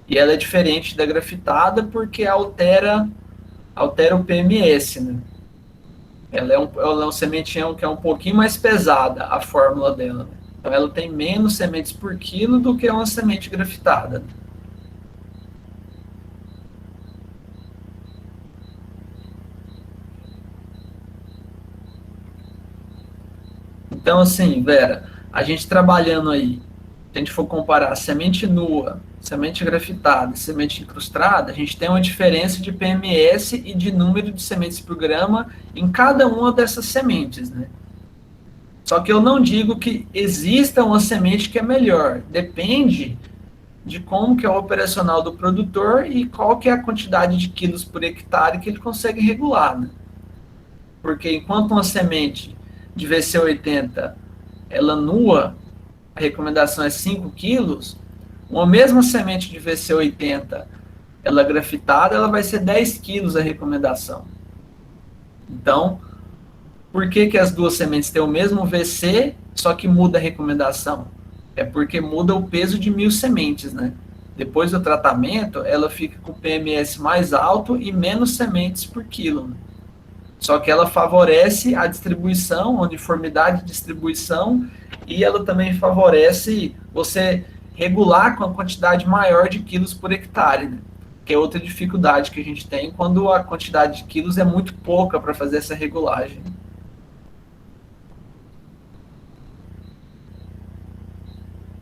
E ela é diferente da grafitada porque altera o PMS, né? Ela é um sementinho que é um pouquinho mais pesada, a fórmula dela. Né? Então ela tem menos sementes por quilo do que uma semente grafitada. Então, assim, Vera, a gente trabalhando aí, se a gente for comparar semente nua, semente grafitada e semente incrustada, a gente tem uma diferença de PMS e de número de sementes por grama em cada uma dessas sementes, né? Só que eu não digo que exista uma semente que é melhor. Depende de como que é o operacional do produtor e qual que é a quantidade de quilos por hectare que ele consegue regular, né? Porque enquanto uma semente de VC80, ela nua, a recomendação é 5 quilos, uma mesma semente de VC80, ela grafitada, ela vai ser 10 quilos a recomendação. Então, por que as duas sementes têm o mesmo VC, só que muda a recomendação? É porque muda o peso de 1.000 sementes, né? Depois do tratamento, ela fica com o PMS mais alto e menos sementes por quilo, né? Só que ela favorece a distribuição, a uniformidade de distribuição, e ela também favorece você regular com a quantidade maior de quilos por hectare, né? Que é outra dificuldade que a gente tem quando a quantidade de quilos é muito pouca para fazer essa regulagem.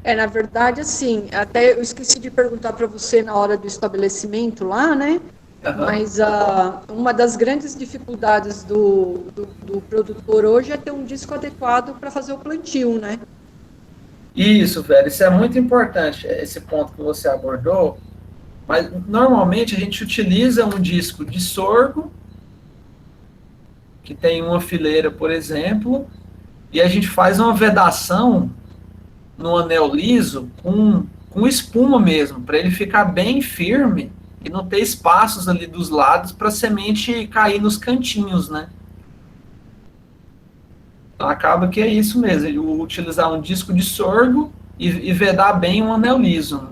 Na verdade, assim, até eu esqueci de perguntar para você na hora do estabelecimento lá, né? Uhum. Mas uma das grandes dificuldades do produtor hoje é ter um disco adequado para fazer o plantio, né? Isso, velho, isso é muito importante, esse ponto que você abordou, mas normalmente a gente utiliza um disco de sorgo, que tem uma fileira, por exemplo, e a gente faz uma vedação no anel liso com espuma mesmo, para ele ficar bem firme e não ter espaços ali dos lados para a semente cair nos cantinhos, né? Então, acaba que é isso mesmo, ele utilizar um disco de sorgo e vedar bem um anel liso.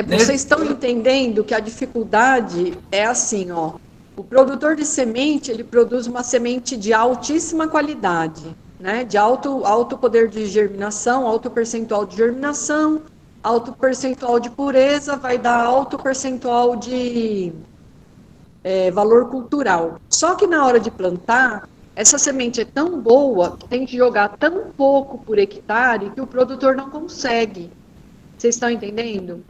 Vocês estão entendendo que a dificuldade é assim, ó. O produtor de semente, ele produz uma semente de altíssima qualidade, né? De alto poder de germinação, alto percentual de germinação, alto percentual de pureza, vai dar alto percentual de valor cultural. Só que na hora de plantar, essa semente é tão boa, tem que jogar tão pouco por hectare que o produtor não consegue. Vocês estão entendendo?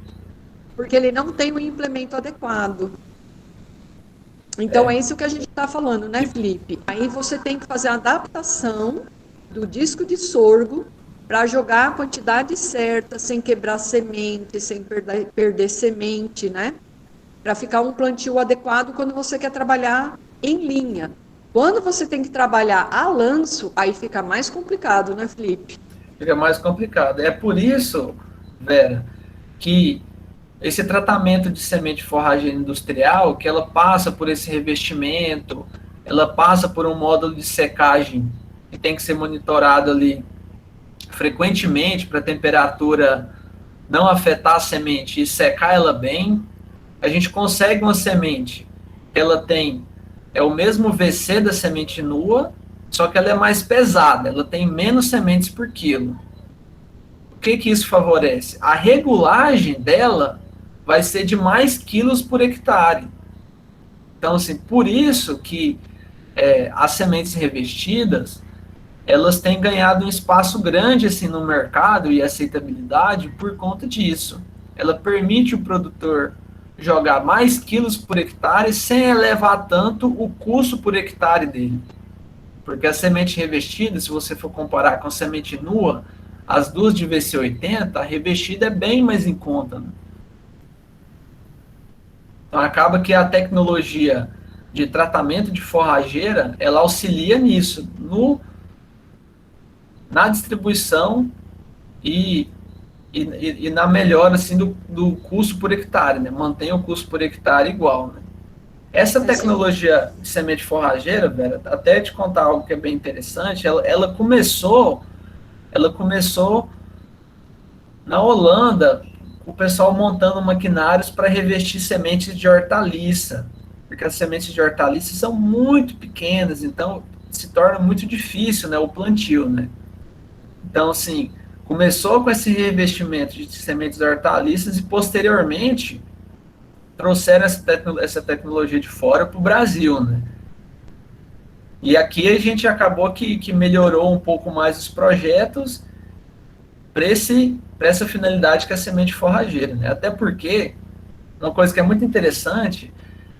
Porque ele não tem o implemento adequado. Então, é isso que a gente está falando, né, Felipe? Aí você tem que fazer a adaptação do disco de sorgo para jogar a quantidade certa, sem quebrar semente, sem perder semente, né? Para ficar um plantio adequado quando você quer trabalhar em linha. Quando você tem que trabalhar a lanço, aí fica mais complicado, né, Felipe? Fica mais complicado. É por isso, Vera, que esse tratamento de semente forrageira industrial, que ela passa por esse revestimento, ela passa por um módulo de secagem que tem que ser monitorado ali frequentemente para a temperatura não afetar a semente e secar ela bem. A gente consegue uma semente que ela tem o mesmo VC da semente nua, só que ela é mais pesada, ela tem menos sementes por quilo. O que isso favorece? A regulagem dela vai ser de mais quilos por hectare. Então, assim, por isso que as sementes revestidas, elas têm ganhado um espaço grande assim no mercado e aceitabilidade por conta disso. Ela permite o produtor jogar mais quilos por hectare sem elevar tanto o custo por hectare dele. Porque a semente revestida, se você for comparar com a semente nua, as duas de VC80, a revestida é bem mais em conta, né? Então acaba que a tecnologia de tratamento de forrageira, ela auxilia nisso, na distribuição e na melhora assim, do custo por hectare, né? Mantém o custo por hectare igual, né? Essa tecnologia de semente forrageira, Vera, até te contar algo que é bem interessante, ela começou na Holanda, o pessoal montando maquinários para revestir sementes de hortaliça, porque as sementes de hortaliça são muito pequenas, então se torna muito difícil, né, o plantio, né? Então, assim, começou com esse revestimento de sementes de hortaliças e, posteriormente, trouxeram essa tecnologia de fora para o Brasil, né? E aqui a gente acabou que melhorou um pouco mais os projetos para essa finalidade que é a semente forrageira, né? Até porque uma coisa que é muito interessante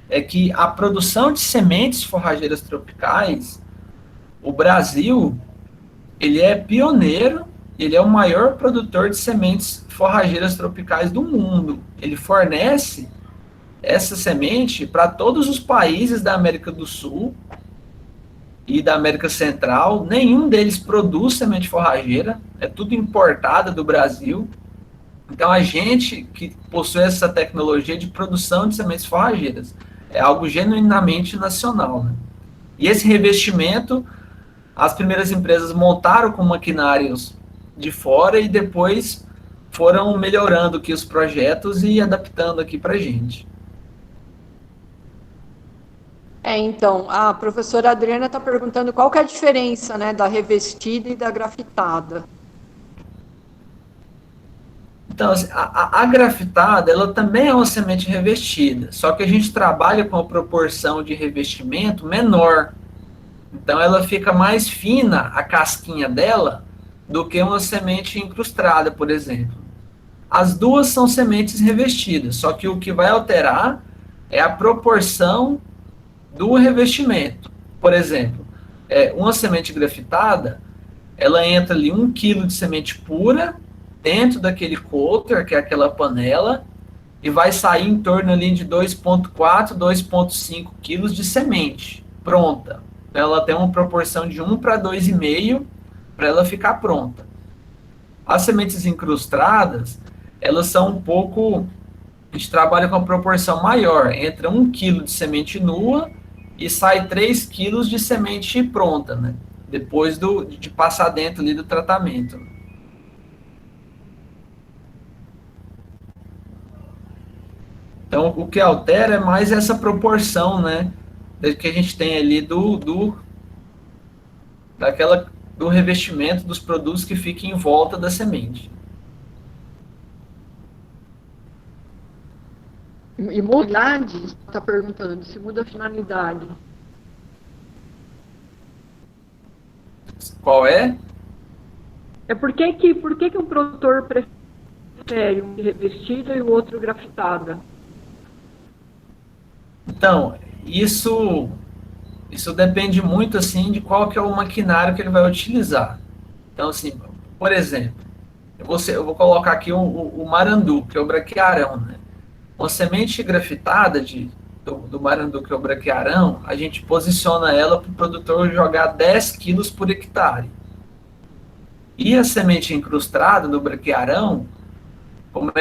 é que a produção de sementes forrageiras tropicais, o Brasil, ele é pioneiro, ele é o maior produtor de sementes forrageiras tropicais do mundo. Ele fornece essa semente para todos os países da América do Sul e da América Central. Nenhum deles produz semente forrageira, é tudo importada do Brasil. Então, a gente que possui essa tecnologia de produção de sementes forrageiras é algo genuinamente nacional, né? E esse revestimento, as primeiras empresas montaram com maquinários de fora e depois foram melhorando aqui os projetos e adaptando aqui para a gente. Então, a professora Adriana está perguntando qual que é a diferença, né, da revestida e da grafitada. Então, assim, a grafitada, ela também é uma semente revestida, só que a gente trabalha com a proporção de revestimento menor. Então, ela fica mais fina, a casquinha dela, do que uma semente incrustada, por exemplo. As duas são sementes revestidas, só que o que vai alterar é a proporção do revestimento. Por exemplo, uma semente grafitada, ela entra ali 1 kg de semente pura dentro daquele coulter, que é aquela panela, e vai sair em torno ali de 2,4, 2,5 quilos de semente pronta. Então, ela tem uma proporção de 1 para 2,5 para ela ficar pronta. As sementes incrustadas, elas são um pouco... A gente trabalha com uma proporção maior. Entra 1 kg de semente nua e sai 3 quilos de semente pronta, né? Depois de passar dentro ali do tratamento. Então, o que altera é mais essa proporção, né? Que a gente tem ali do revestimento dos produtos que fica em volta da semente. E muda, está perguntando, se muda a finalidade. Qual é? Por que um produtor prefere um revestida e o outro grafitada? Então, isso depende muito, assim, de qual que é o maquinário que ele vai utilizar. Então, assim, por exemplo, eu vou colocar aqui o marandu, que é o braquiarão, né? Uma semente grafitada do marandu, que é o braquiarão, a gente posiciona ela para o produtor jogar 10 quilos por hectare. E a semente incrustada do braquiarão, como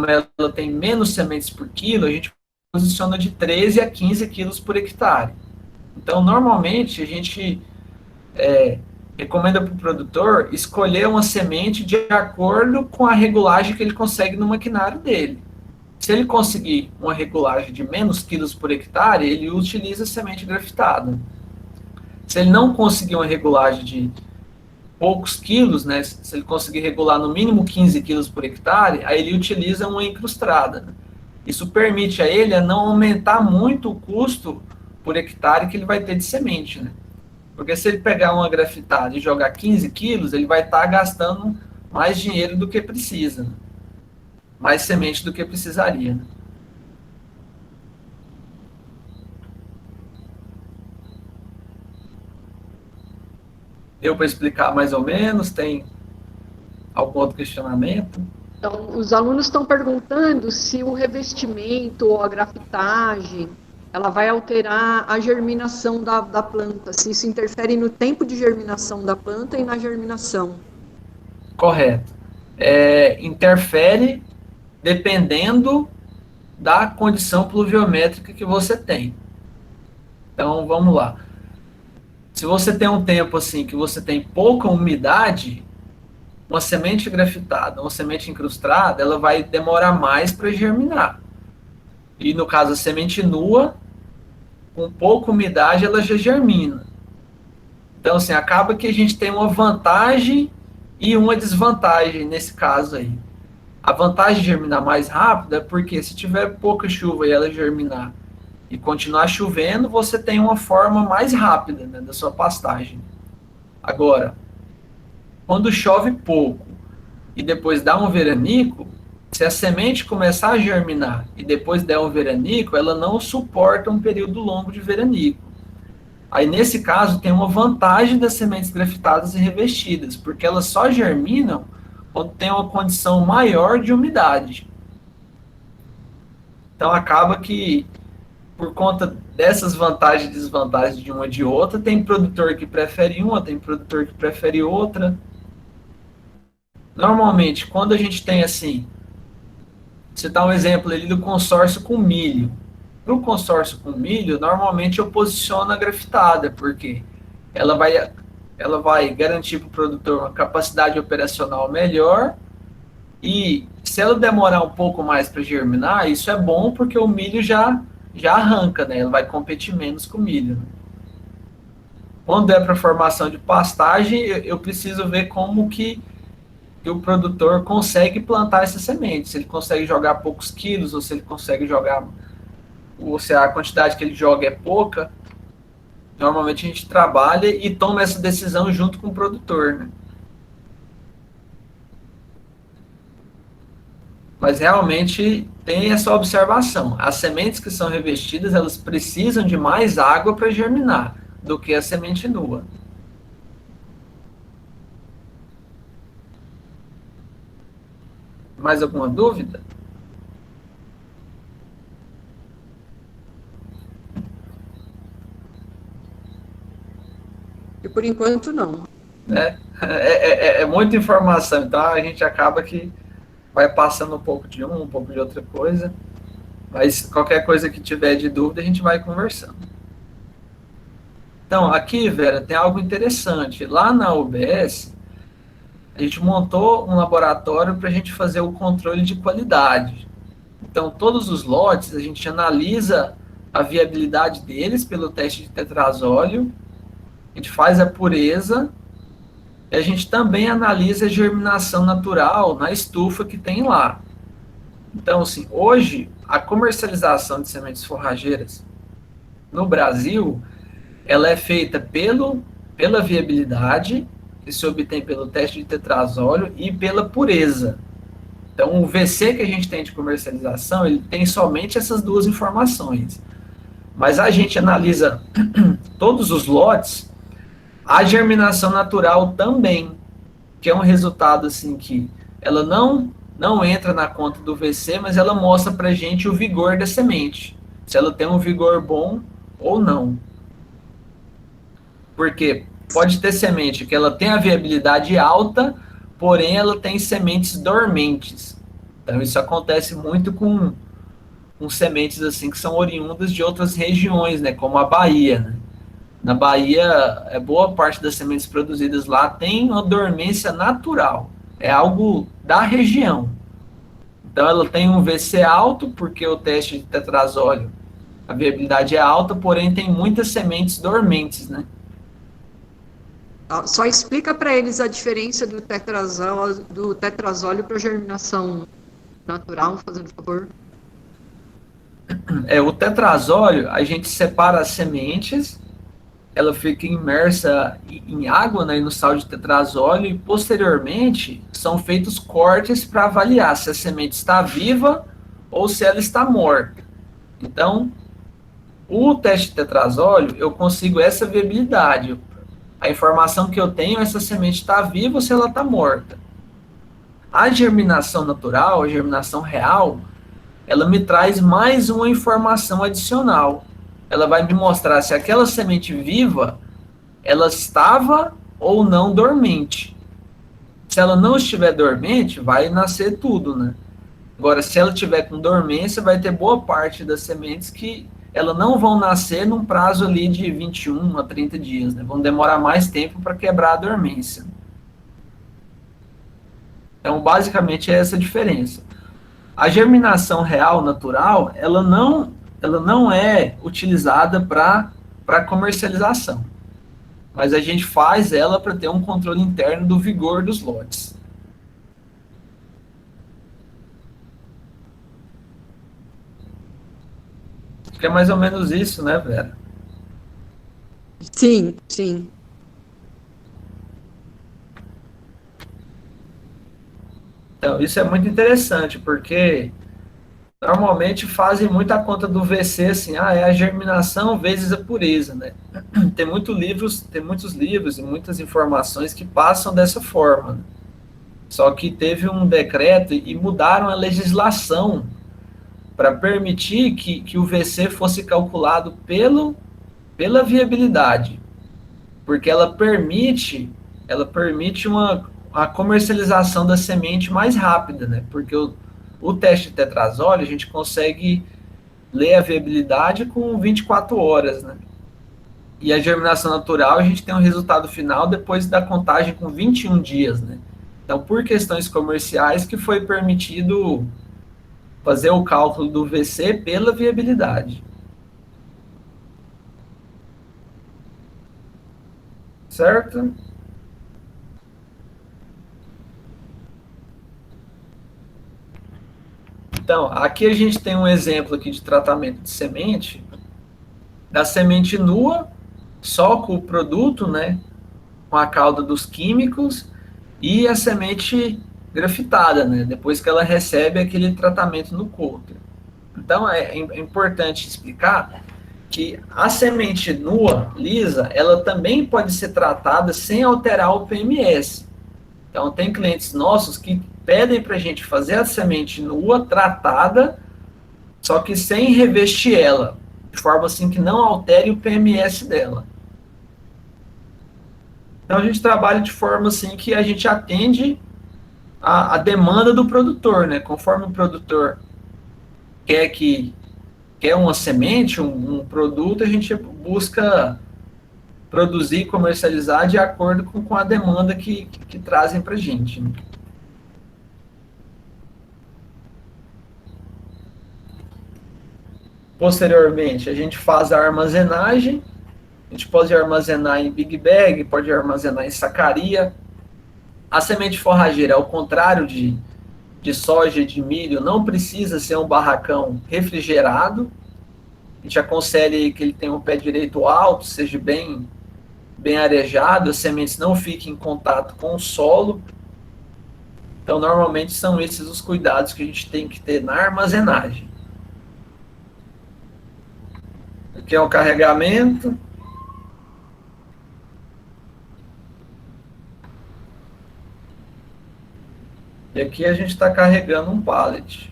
ela tem menos sementes por quilo, a gente posiciona de 13 a 15 quilos por hectare. Então, normalmente, a gente recomenda para o produtor escolher uma semente de acordo com a regulagem que ele consegue no maquinário dele. Se ele conseguir uma regulagem de menos quilos por hectare, ele utiliza semente grafitada. Se ele não conseguir uma regulagem de poucos quilos, né, se ele conseguir regular no mínimo 15 quilos por hectare, aí ele utiliza uma incrustada. Isso permite a ele a não aumentar muito o custo por hectare que ele vai ter de semente, né? Porque se ele pegar uma grafitada e jogar 15 quilos, ele vai estar gastando mais dinheiro do que precisa, né? Mais semente do que precisaria, né? Deu para explicar mais ou menos? Tem algum outro questionamento? Então, os alunos estão perguntando se o revestimento ou a grafitagem, ela vai alterar a germinação da planta, se isso interfere no tempo de germinação da planta e na germinação. Correto. Interfere dependendo da condição pluviométrica que você tem. Então, vamos lá. Se você tem um tempo assim que você tem pouca umidade, uma semente grafitada, uma semente incrustada, ela vai demorar mais para germinar. E no caso, a semente nua, com pouca umidade, ela já germina. Então, assim, acaba que a gente tem uma vantagem e uma desvantagem nesse caso aí. A vantagem de germinar mais rápido é porque se tiver pouca chuva e ela germinar e continuar chovendo, você tem uma forma mais rápida, né, da sua pastagem. Agora, quando chove pouco e depois dá um veranico, se a semente começar a germinar e depois der um veranico, ela não suporta um período longo de veranico. Aí, nesse caso, tem uma vantagem das sementes grafitadas e revestidas, porque elas só germinam quando tem uma condição maior de umidade. Então, acaba que, por conta dessas vantagens e desvantagens de uma de outra, tem produtor que prefere uma, tem produtor que prefere outra. Normalmente, quando a gente tem assim, você dá um exemplo ali do consórcio com milho. Para o consórcio com milho, normalmente eu posiciono a grafitada, porque ela vai garantir para o produtor uma capacidade operacional melhor, e se ela demorar um pouco mais para germinar, isso é bom porque o milho já arranca, né? Ela vai competir menos com o milho. Quando é para formação de pastagem, eu preciso ver como que o produtor consegue plantar essa semente, se ele consegue jogar poucos quilos, ou se ele consegue jogar, ou se a quantidade que ele joga é pouca. Normalmente a gente trabalha e toma essa decisão junto com o produtor, né? Mas realmente tem essa observação. As sementes que são revestidas, elas precisam de mais água para germinar do que a semente nua. Mais alguma dúvida? E por enquanto, não. É muita informação, então a gente acaba que vai passando um pouco de um pouco de outra coisa, mas qualquer coisa que tiver de dúvida, a gente vai conversando. Então, aqui, Vera, tem algo interessante. Lá na UBS, a gente montou um laboratório para a gente fazer o controle de qualidade. Então, todos os lotes, a gente analisa a viabilidade deles pelo teste de tetrazóleo, a gente faz a pureza, e a gente também analisa a germinação natural na estufa que tem lá. Então, assim, hoje, a comercialização de sementes forrageiras no Brasil, ela é feita pelo pela viabilidade, que se obtém pelo teste de tetrazóleo, e pela pureza. Então, o VC que a gente tem de comercialização, ele tem somente essas duas informações. Mas a gente analisa todos os lotes, a germinação natural também, que é um resultado assim que ela não entra na conta do VC, mas ela mostra para a gente o vigor da semente, se ela tem um vigor bom ou não. Porque pode ter semente que ela tem a viabilidade alta, porém ela tem sementes dormentes. Então isso acontece muito com sementes assim que são oriundas de outras regiões, né, como a Bahia, né? Na Bahia, boa parte das sementes produzidas lá tem uma dormência natural, é algo da região. Então ela tem um VC alto, porque o teste de tetrazóleo, a viabilidade é alta, porém tem muitas sementes dormentes, né? Só explica para eles a diferença do tetrazóleo para germinação natural, fazendo favor. O tetrazóleo, a gente separa as sementes, ela fica imersa em água, né, e no sal de tetrazóleo, e posteriormente são feitos cortes para avaliar se a semente está viva ou se ela está morta. Então, o teste de tetrazóleo, eu consigo essa viabilidade. A informação que eu tenho é se a semente está viva ou se ela está morta. A germinação natural, a germinação real, ela me traz mais uma informação adicional. Ela vai me mostrar se aquela semente viva, ela estava ou não dormente. Se ela não estiver dormente, vai nascer tudo, né? Agora, se ela estiver com dormência, vai ter boa parte das sementes que elas não vão nascer num prazo ali de 21 a 30 dias, né? Vão demorar mais tempo para quebrar a dormência. Então, basicamente, é essa a diferença. A germinação real, natural, ela não é utilizada para comercialização. Mas a gente faz ela para ter um controle interno do vigor dos lotes. Acho que é mais ou menos isso, né, Vera? Sim, sim. Então, isso é muito interessante, porque normalmente fazem muita conta do VC, assim, é a germinação vezes a pureza, né? Tem muitos livros e muitas informações que passam dessa forma, né? Só que teve um decreto e mudaram a legislação para permitir que o VC fosse calculado pela viabilidade, porque ela permite a comercialização da semente mais rápida, né? Porque o teste de tetrazóleo, a gente consegue ler a viabilidade com 24 horas, né? E a germinação natural, a gente tem um resultado final depois da contagem com 21 dias, né? Então, por questões comerciais, que foi permitido fazer o cálculo do VC pela viabilidade. Certo? Então, aqui a gente tem um exemplo aqui de tratamento de semente, da semente nua, só com o produto, né, com a calda dos químicos, e a semente grafitada, né, depois que ela recebe aquele tratamento no coulter. Então, é importante explicar que a semente nua, lisa, ela também pode ser tratada sem alterar o PMS. Então, tem clientes nossos que pedem para a gente fazer a semente nua, tratada, só que sem revestir ela, de forma assim que não altere o PMS dela. Então, a gente trabalha de forma assim que a gente atende a demanda do produtor, né? Conforme o produtor quer uma semente, um produto, a gente busca produzir e comercializar de acordo com a demanda que trazem para a gente. Posteriormente, a gente faz a armazenagem. A gente pode armazenar em big bag, pode armazenar em sacaria. A semente forrageira, ao contrário de soja e de milho, não precisa ser um barracão refrigerado. A gente aconselha que ele tenha um pé direito alto, seja bem bem arejado, as sementes não fiquem em contato com o solo. Então, normalmente são esses os cuidados que a gente tem que ter na armazenagem. Aqui é o carregamento. E aqui a gente está carregando um pallet.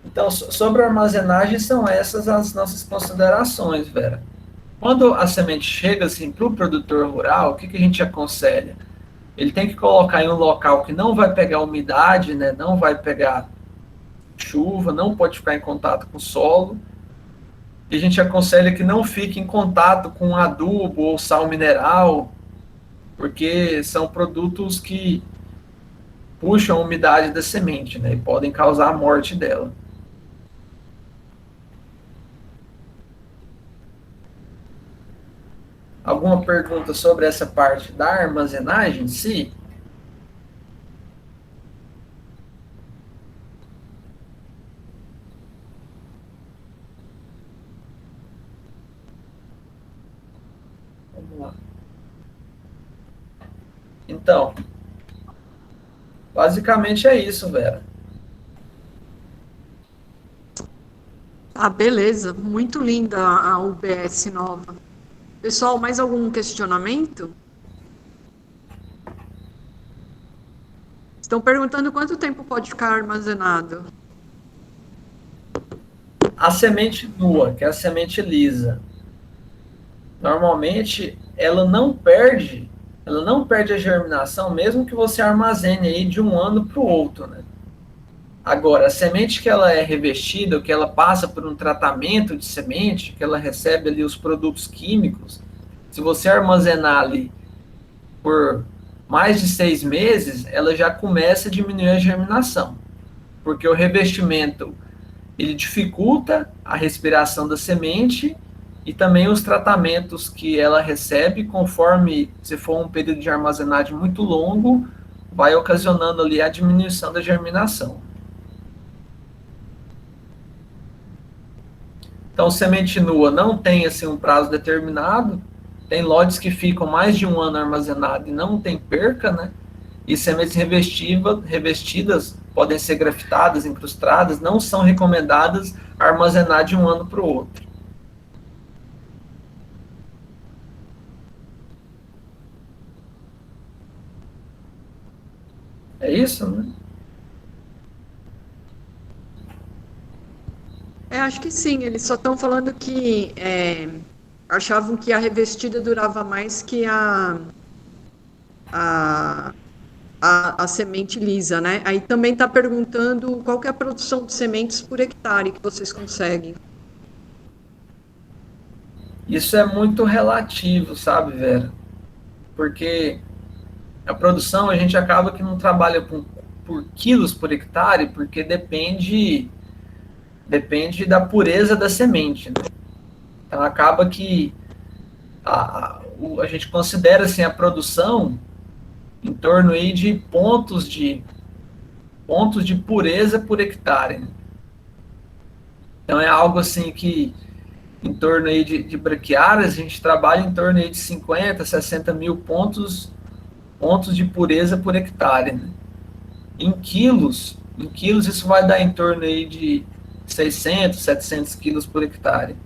Então, sobre a armazenagem, são essas as nossas considerações, Vera. Quando a semente chega assim, para o produtor rural, o que a gente aconselha? Ele tem que colocar em um local que não vai pegar umidade, né, não vai pegar chuva, não pode ficar em contato com o solo. E a gente aconselha que não fique em contato com adubo ou sal mineral, porque são produtos que puxam a umidade da semente, né, e podem causar a morte dela. Alguma pergunta sobre essa parte da armazenagem em si? Vamos lá. Então, basicamente é isso, Vera. Ah, beleza. Muito linda a UBS nova. Pessoal, mais algum questionamento? Estão perguntando quanto tempo pode ficar armazenado. A semente nua, que é a semente lisa, normalmente ela não perde a germinação, mesmo que você armazene aí de um ano para o outro, né? Agora, a semente que ela é revestida, que ela passa por um tratamento de semente, que ela recebe ali os produtos químicos, se você armazenar ali por mais de 6 meses, ela já começa a diminuir a germinação, porque o revestimento ele dificulta a respiração da semente e também os tratamentos que ela recebe, conforme se for um período de armazenagem muito longo, vai ocasionando ali a diminuição da germinação. Então, semente nua não tem assim, um prazo determinado, tem lotes que ficam mais de um ano armazenado e não tem perca, né? E sementes revestidas podem ser grafitadas, incrustadas, não são recomendadas armazenar de um ano para o outro. É isso, né? Acho que sim, eles só estão falando que achavam que a revestida durava mais que a semente lisa, né? Aí também está perguntando qual que é a produção de sementes por hectare que vocês conseguem. Isso é muito relativo, sabe, Vera? Porque a produção a gente acaba que não trabalha por quilos por hectare, porque depende da pureza da semente, né? Então acaba que a gente considera assim, a produção em torno aí de pontos de pureza por hectare, né? Então é algo assim que em torno aí de braquiárias a gente trabalha em torno aí de 50, 60 mil pontos de pureza por hectare, né? Em quilos isso vai dar em torno aí de 600, 700 quilos por hectare.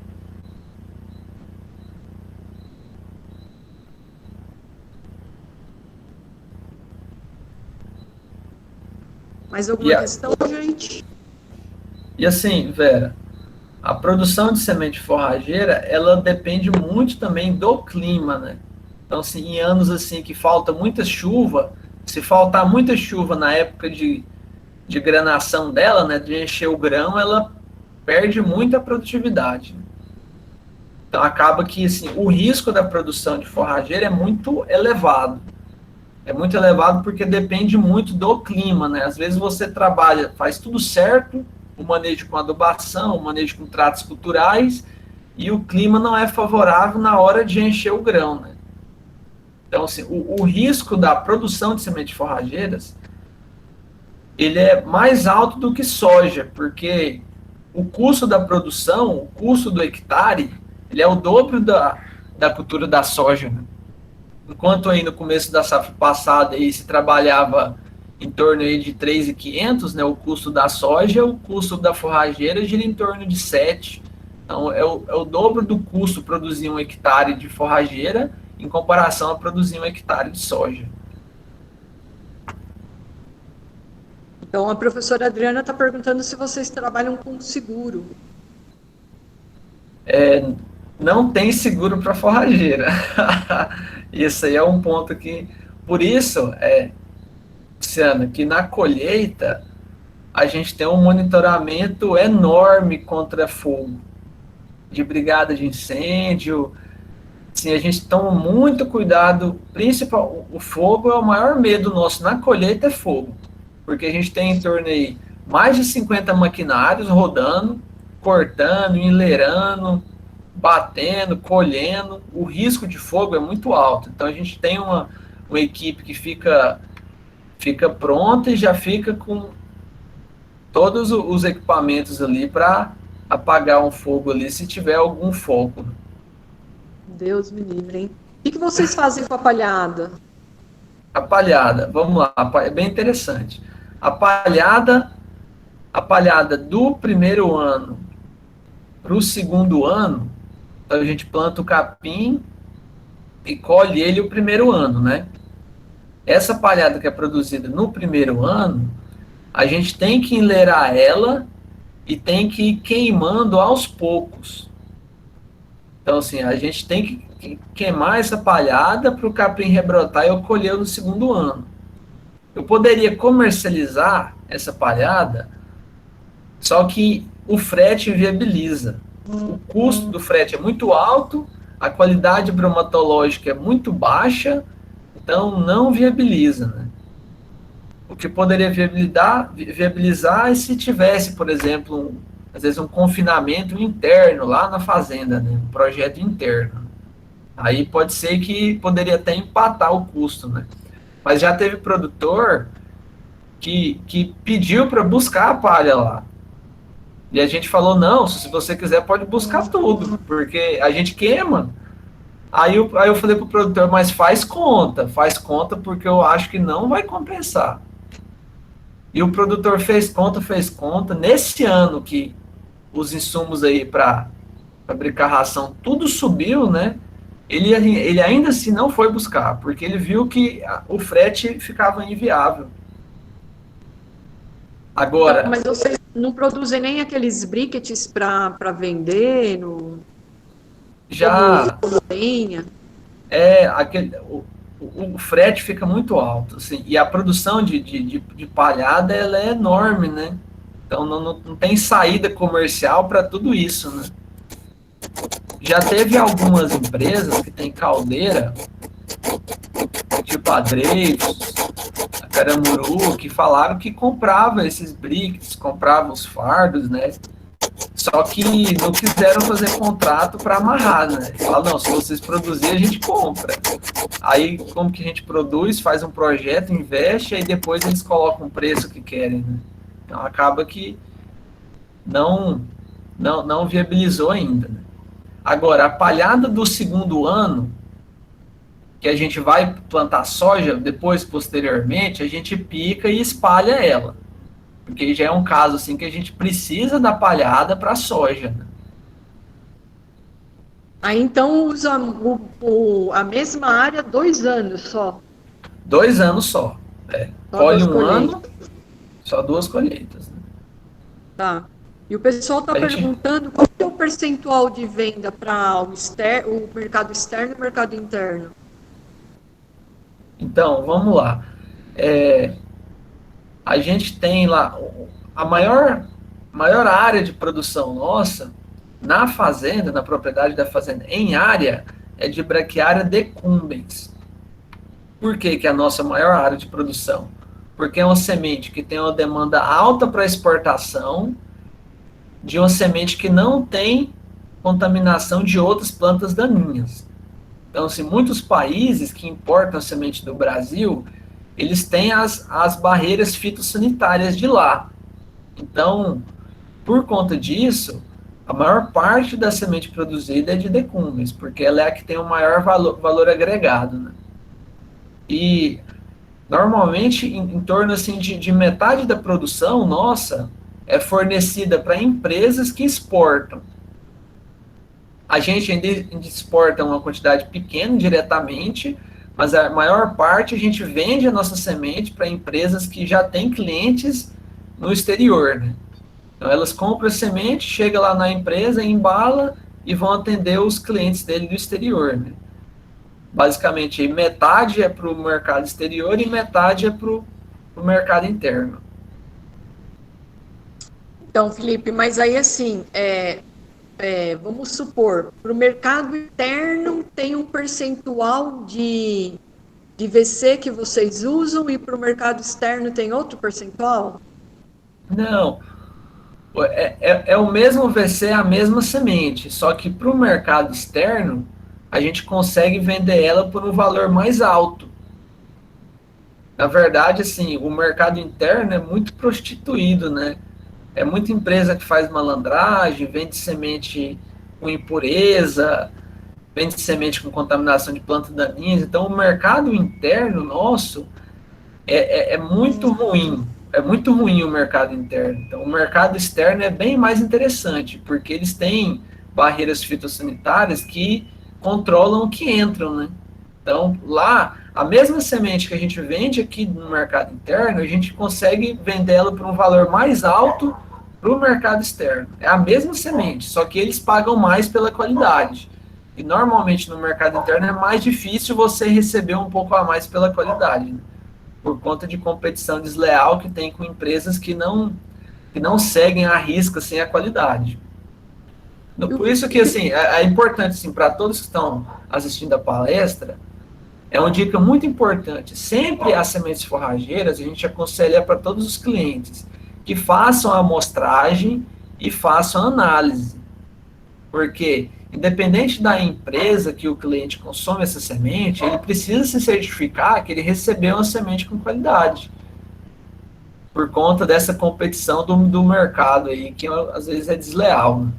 Mais alguma questão, gente? E assim, Vera, a produção de semente forrageira, ela depende muito também do clima, né? Então, assim, em anos assim que falta muita chuva, se faltar muita chuva na época de granação dela, né, de encher o grão, ela perde muito a produtividade. Então, acaba que assim, o risco da produção de forrageira é muito elevado. É muito elevado porque depende muito do clima, né? Às vezes você trabalha, faz tudo certo, o manejo com adubação, o manejo com tratos culturais, e o clima não é favorável na hora de encher o grão, né? Então, assim, o risco da produção de sementes forrageiras, ele é mais alto do que soja, porque o custo da produção, o custo do hectare, ele é o dobro da cultura da soja, né? Enquanto aí no começo da safra passada aí se trabalhava em torno aí de 3.500, né, o custo da soja, o custo da forrageira gira em torno de 7. Então é o dobro do custo produzir um hectare de forrageira em comparação a produzir um hectare de soja. Então, a professora Adriana está perguntando se vocês trabalham com seguro. Não tem seguro para forrageira. Isso aí é um ponto que... Por isso, Luciana, que na colheita a gente tem um monitoramento enorme contra fogo, de brigada de incêndio. Assim, a gente toma muito cuidado, principal, o fogo é o maior medo nosso na colheita, é fogo, porque a gente tem em torno aí mais de 50 maquinários rodando, cortando, enleirando, batendo, colhendo. O risco de fogo é muito alto, então a gente tem uma equipe que fica pronta e já fica com todos os equipamentos ali para apagar um fogo ali se tiver algum fogo. Deus me livre, hein? O que vocês fazem com a palhada? A palhada, vamos lá, é bem interessante. A palhada do primeiro ano para o segundo ano, a gente planta o capim e colhe ele o primeiro ano, né? Essa palhada que é produzida no primeiro ano, a gente tem que enleirar ela e tem que ir queimando aos poucos. Então, assim, a gente tem que queimar essa palhada para o capim rebrotar e eu colher no segundo ano. Eu poderia comercializar essa palhada, só que o frete inviabiliza. O custo do frete é muito alto, a qualidade bromatológica é muito baixa, então não viabiliza, né? O que poderia viabilizar é se tivesse, por exemplo, às vezes um confinamento interno lá na fazenda, né? Um projeto interno. Aí pode ser que poderia até empatar o custo, né? Mas já teve produtor que pediu para buscar a palha lá. E a gente falou, não, se você quiser pode buscar tudo, porque a gente queima. Aí eu falei pro produtor, mas faz conta porque eu acho que não vai compensar. E o produtor fez conta. Nesse ano que os insumos aí para fabricar ração, tudo subiu, né? Ele ainda assim não foi buscar, porque ele viu que o frete ficava inviável. Agora... Não, mas vocês não produzem nem aqueles briquetes para vender no... Já... Lenha? O frete fica muito alto, assim, e a produção de palhada ela é enorme, né? Então não tem saída comercial para tudo isso, né? Já teve algumas empresas que tem caldeira, tipo a Dreyfus, a Caramuru, que falaram que comprava esses briques, comprava os fardos, né? Só que não quiseram fazer contrato para amarrar, né? Falaram, não, se vocês produzirem, a gente compra. Aí, como que a gente produz, faz um projeto, investe, aí depois eles colocam o preço que querem, né? Então, acaba que não viabilizou ainda, né? Agora, a palhada do segundo ano, que a gente vai plantar soja, depois, posteriormente, a gente pica e espalha ela. Porque já é um caso assim que a gente precisa da palhada para a soja, né? Aí então usa a mesma área 2 anos só. 2 anos só. Colhe um ano, só 2 colheitas. Né? Tá. E o pessoal está perguntando qual é o percentual de venda para o mercado externo e o mercado interno. Então, vamos lá. A gente tem lá a maior área de produção nossa na fazenda, na propriedade da fazenda, em área, é de Braquiária decumbens. Por que que é a nossa maior área de produção? Porque é uma semente que tem uma demanda alta para exportação, de uma semente que não tem contaminação de outras plantas daninhas. Então, assim, muitos países que importam a semente do Brasil, eles têm as barreiras fitossanitárias de lá. Então, por conta disso, a maior parte da semente produzida é de decumbens, porque ela é a que tem o maior valor agregado, né? E, normalmente, em torno assim, de metade da produção nossa é fornecida para empresas que exportam. A gente ainda exporta uma quantidade pequena diretamente, mas a maior parte a gente vende a nossa semente para empresas que já têm clientes no exterior, né? Então elas compram a semente, chega lá na empresa, embala e vão atender os clientes dele do exterior, né? Basicamente, metade é para o mercado exterior e metade é para o mercado interno. Então, Felipe, mas aí assim, vamos supor, para o mercado interno tem um percentual de VC que vocês usam e para o mercado externo tem outro percentual? Não, é o mesmo VC, a mesma semente, só que para o mercado externo, a gente consegue vender ela por um valor mais alto. Na verdade, assim, o mercado interno é muito prostituído, né? É muita empresa que faz malandragem, vende semente com impureza, vende semente com contaminação de plantas daninhas. Então, o mercado interno nosso é muito ruim. É muito ruim o mercado interno. Então, o mercado externo é bem mais interessante, porque eles têm barreiras fitossanitárias que controlam o que entram, né? Então, lá, a mesma semente que a gente vende aqui no mercado interno, a gente consegue vendê-la por um valor mais alto para o mercado externo. É a mesma semente, só que eles pagam mais pela qualidade. E normalmente no mercado interno é mais difícil você receber um pouco a mais pela qualidade, né? Por conta de competição desleal que tem com empresas que não seguem à risca sem a qualidade. Por isso que assim, é importante assim, para todos que estão assistindo a palestra, é uma dica muito importante. Sempre as sementes forrageiras, a gente aconselha para todos os clientes que façam a amostragem e façam a análise. Porque, independente da empresa que o cliente consome essa semente, ele precisa se certificar que ele recebeu uma semente com qualidade. Por conta dessa competição do mercado aí, que às vezes é desleal, né?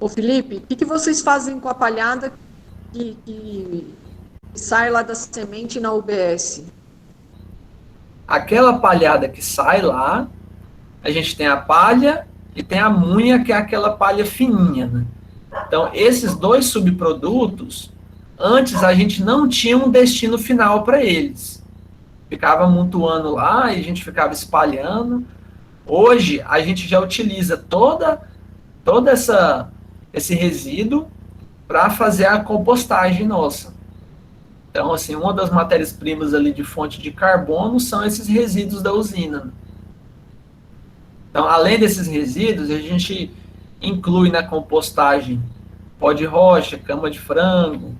Ô Felipe, o que vocês fazem com a palhada que sai lá da semente na UBS? Aquela palhada que sai lá, a gente tem a palha e tem a munha, que é aquela palha fininha, né? Então, esses dois subprodutos, antes a gente não tinha um destino final para eles. Ficava amontoando lá e a gente ficava espalhando. Hoje, a gente já utiliza todo esse resíduo para fazer a compostagem nossa. Então, assim, uma das matérias-primas ali de fonte de carbono são esses resíduos da usina. Então, além desses resíduos, a gente inclui na compostagem pó de rocha, cama de frango,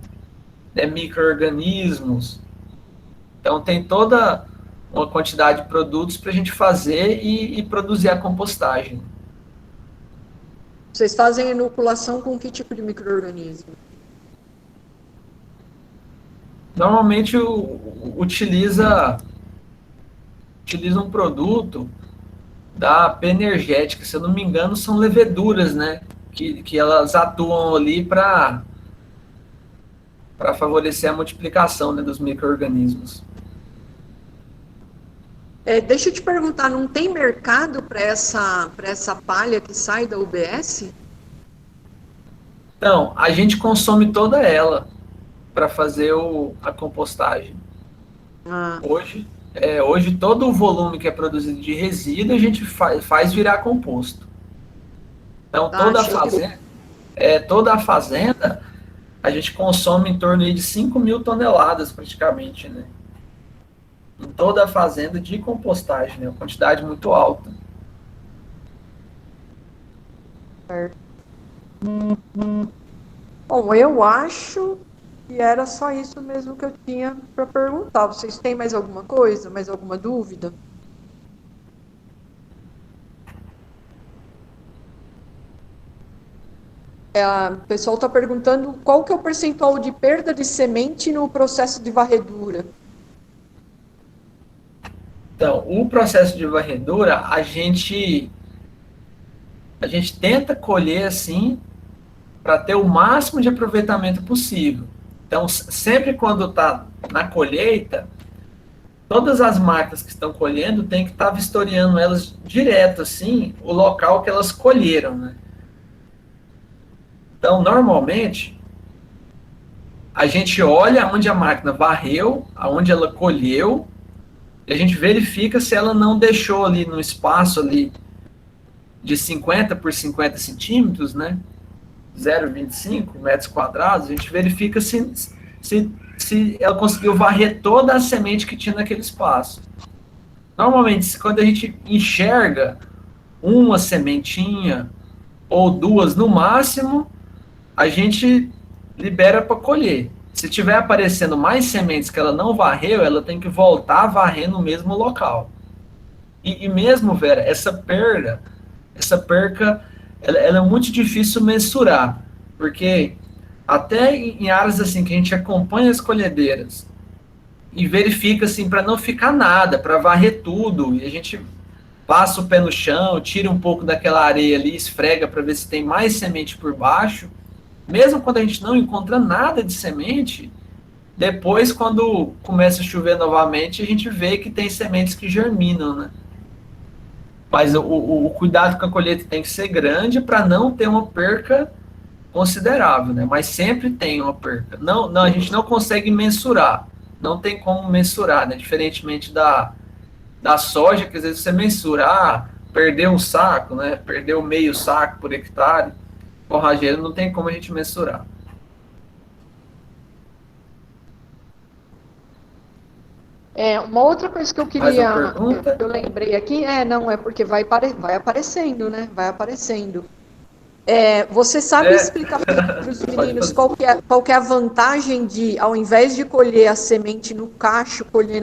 né, micro-organismos. Então, tem toda uma quantidade de produtos para a gente fazer e produzir a compostagem. Vocês fazem inoculação com que tipo de micro-organismo? Normalmente utiliza um produto da P-Energética, se eu não me engano, são leveduras, né? Que elas atuam ali para favorecer a multiplicação, né, dos micro-organismos. Deixa eu te perguntar, não tem mercado para essa palha que sai da UBS? Então, a gente consome toda ela para fazer a compostagem. Hoje todo o volume que é produzido de resíduo a gente faz virar composto. Então toda a fazenda a gente consome em torno de 5.000 toneladas praticamente, né? Em toda a fazenda de compostagem, né? Uma quantidade muito alta. Certo. Bom, eu acho que era só isso mesmo que eu tinha para perguntar. Vocês têm mais alguma coisa, mais alguma dúvida? O pessoal está perguntando qual que é o percentual de perda de semente no processo de varredura. Então, o processo de varredura, a gente tenta colher assim para ter o máximo de aproveitamento possível. Então, sempre quando está na colheita, todas as máquinas que estão colhendo têm que estar vistoriando elas direto, assim, o local que elas colheram, né? Então, normalmente, a gente olha onde a máquina varreu, aonde ela colheu, e a gente verifica se ela não deixou ali no espaço ali de 50 por 50 centímetros, né? 0,25 metros quadrados, a gente verifica se ela conseguiu varrer toda a semente que tinha naquele espaço. Normalmente, quando a gente enxerga uma sementinha ou duas no máximo, a gente libera para colher. Se tiver aparecendo mais sementes que ela não varreu, ela tem que voltar a varrer no mesmo local. E mesmo, Vera, essa perca, ela é muito difícil mensurar, porque até em áreas assim que a gente acompanha as colhedeiras e verifica assim para não ficar nada, para varrer tudo, e a gente passa o pé no chão, tira um pouco daquela areia ali, esfrega para ver se tem mais semente por baixo. Mesmo quando a gente não encontra nada de semente, depois, quando começa a chover novamente, a gente vê que tem sementes que germinam, né? Mas o cuidado com a colheita tem que ser grande para não ter uma perca considerável, né? Mas sempre tem uma perca. Não, a gente não consegue mensurar. Não tem como mensurar, né? Diferentemente da soja, que às vezes você mensura, perdeu um saco, né? Perdeu meio saco por hectare. Forrageiro não tem como a gente mensurar. Uma outra coisa que eu Mais queria, uma pergunta? eu lembrei aqui, não, é porque vai aparecendo, né? Vai aparecendo. Você sabe explicar para os meninos qual que é a vantagem de, ao invés de colher a semente no cacho, colher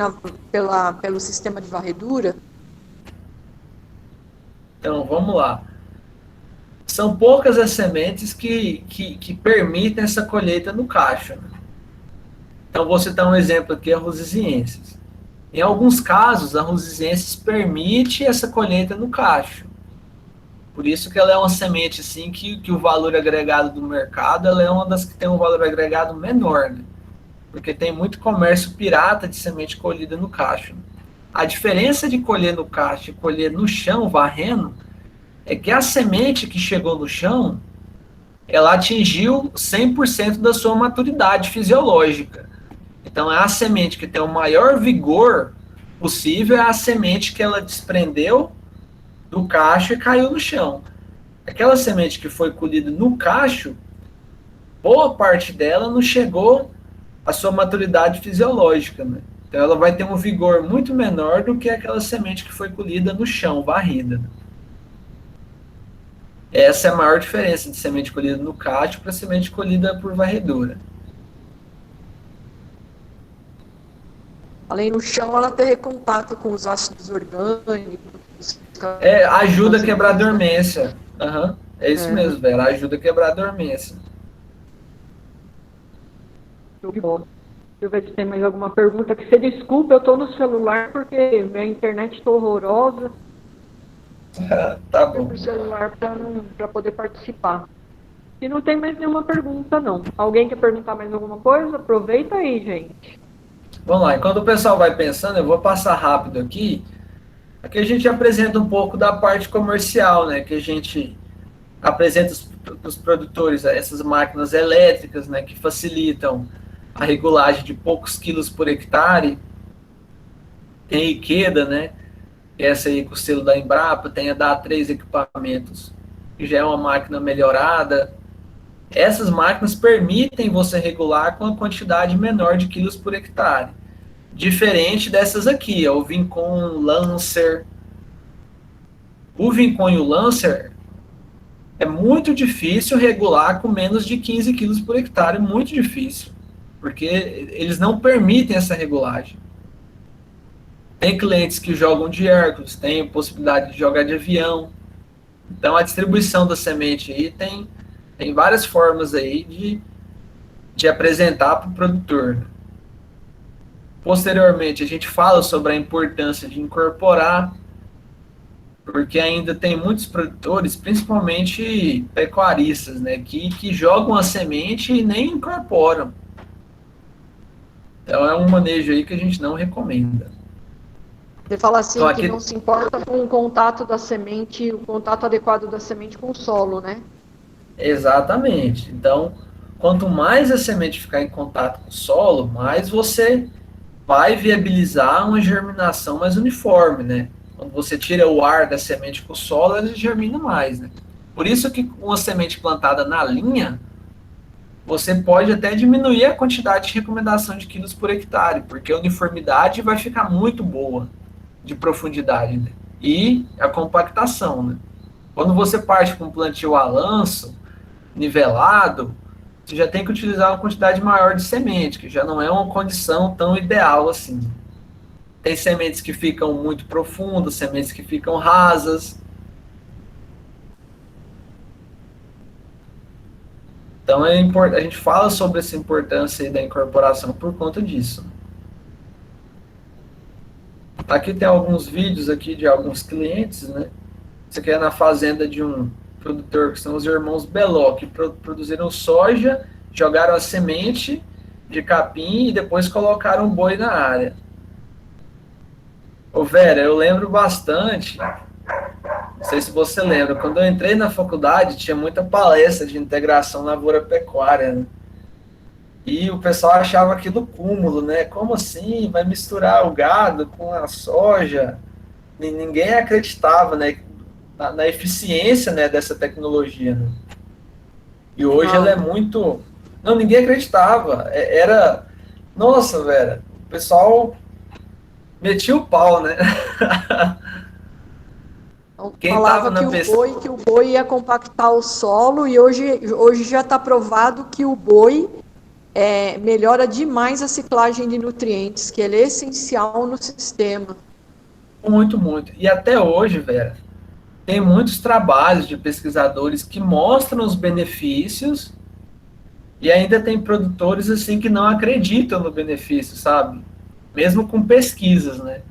pelo sistema de varredura? Então, vamos lá. São poucas as sementes que permitem essa colheita no cacho, né? Então, vou citar um exemplo aqui, a Rosiziensis. Em alguns casos, a Rosiziensis permite essa colheita no cacho. Por isso que ela é uma semente assim, que o valor agregado do mercado, ela é uma das que tem um valor agregado menor, né? Porque tem muito comércio pirata de semente colhida no cacho. A diferença de colher no cacho e colher no chão, varrendo, é que a semente que chegou no chão, ela atingiu 100% da sua maturidade fisiológica. Então, é a semente que tem o maior vigor possível, é a semente que ela desprendeu do cacho e caiu no chão. Aquela semente que foi colhida no cacho, boa parte dela não chegou à sua maturidade fisiológica, né? Então, ela vai ter um vigor muito menor do que aquela semente que foi colhida no chão, varrida. Essa é a maior diferença de semente colhida no cacho para semente colhida por varredura. Além no chão, ela ter contato com os ácidos orgânicos. Ajuda a quebrar a dormência. É isso mesmo, Vera. Ajuda a quebrar a dormência. Deixa eu ver se tem mais alguma pergunta. Que você desculpa, eu estou no celular porque minha internet está horrorosa. Tá bom. No celular para poder participar. E não tem mais nenhuma pergunta, não. Alguém quer perguntar mais alguma coisa? Aproveita aí, gente. Vamos lá, enquanto o pessoal vai pensando, eu vou passar rápido aqui. Aqui a gente apresenta um pouco da parte comercial, né? Que a gente apresenta para os produtores essas máquinas elétricas, né? Que facilitam a regulagem de poucos quilos por hectare. Tem a Ikeda, né? Essa aí com o selo da Embrapa, tem a da A3 Equipamentos, que já é uma máquina melhorada. Essas máquinas permitem você regular com a quantidade menor de quilos por hectare. Diferente dessas aqui, o Vincon, Lancer. O Vincon e o Lancer, É muito difícil regular com menos de 15 quilos por hectare, muito difícil, porque eles não permitem essa regulagem. Tem clientes que jogam de Hércules, tem possibilidade de jogar de avião. Então, a distribuição da semente aí tem várias formas aí de apresentar para o produtor. Posteriormente, a gente fala sobre a importância de incorporar, porque ainda tem muitos produtores, principalmente pecuaristas, né, que jogam a semente e nem incorporam. Então, é um manejo aí que a gente não recomenda. Você fala assim Então, que aqui- não se importa com o contato da semente, o contato adequado da semente com o solo, né? Exatamente. Então, quanto mais a semente ficar em contato com o solo, mais você vai viabilizar uma germinação mais uniforme, né? Quando você tira o ar da semente com o solo, ela germina mais, né? Por isso que uma semente plantada na linha, você pode até diminuir a quantidade de recomendação de quilos por hectare, porque a uniformidade vai ficar muito boa de profundidade, né? E a compactação, né? Quando você parte com um plantio a lanço, nivelado, você já tem que utilizar uma quantidade maior de semente, que já não é uma condição tão ideal assim. Tem sementes que ficam muito profundas, sementes que ficam rasas. Então a gente fala sobre essa importância aí da incorporação por conta disso. Aqui tem alguns vídeos aqui de alguns clientes, né? Isso aqui é na fazenda de um produtor, que são os irmãos Beló, que produziram soja, jogaram a semente de capim e depois colocaram boi na área. Ô Vera, eu lembro bastante, não sei se você lembra, quando eu entrei na faculdade tinha muita palestra de integração lavoura-pecuária, né? E o pessoal achava aquilo cúmulo, né? Como assim? Vai misturar o gado com a soja? Ninguém acreditava, né, na eficiência, né, dessa tecnologia, né? E hoje ela é muito... Não, ninguém acreditava. Era... Nossa, Vera, o pessoal metia o pau, né? Então, Quem falava tava na que o boi ia compactar o solo e hoje já está provado que o boi melhora demais a ciclagem de nutrientes, que ele é essencial no sistema. Muito, muito. E até hoje, Vera, tem muitos trabalhos de pesquisadores que mostram os benefícios e ainda tem produtores assim que não acreditam no benefício, sabe? Mesmo com pesquisas, né?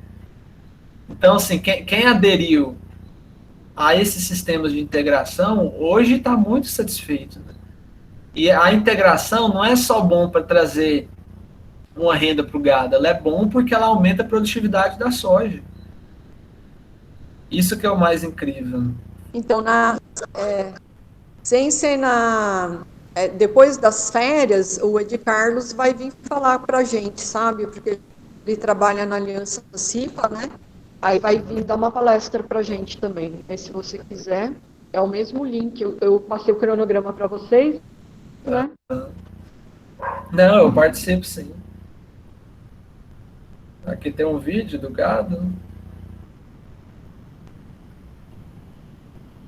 Então, assim, quem aderiu a esses sistemas de integração hoje está muito satisfeito, né? E a integração não é só bom para trazer uma renda para o gado, ela é bom porque ela aumenta a produtividade da soja. Isso que é o mais incrível. Então, sem ser depois das férias, o Ed Carlos vai vir falar para a gente, sabe? Porque ele trabalha na Aliança CIPA, né? Aí vai vir dar uma palestra para a gente também. Aí, se você quiser, é o mesmo link. Eu passei o cronograma para vocês, né? Não, eu participo sim. Aqui tem um vídeo do gado.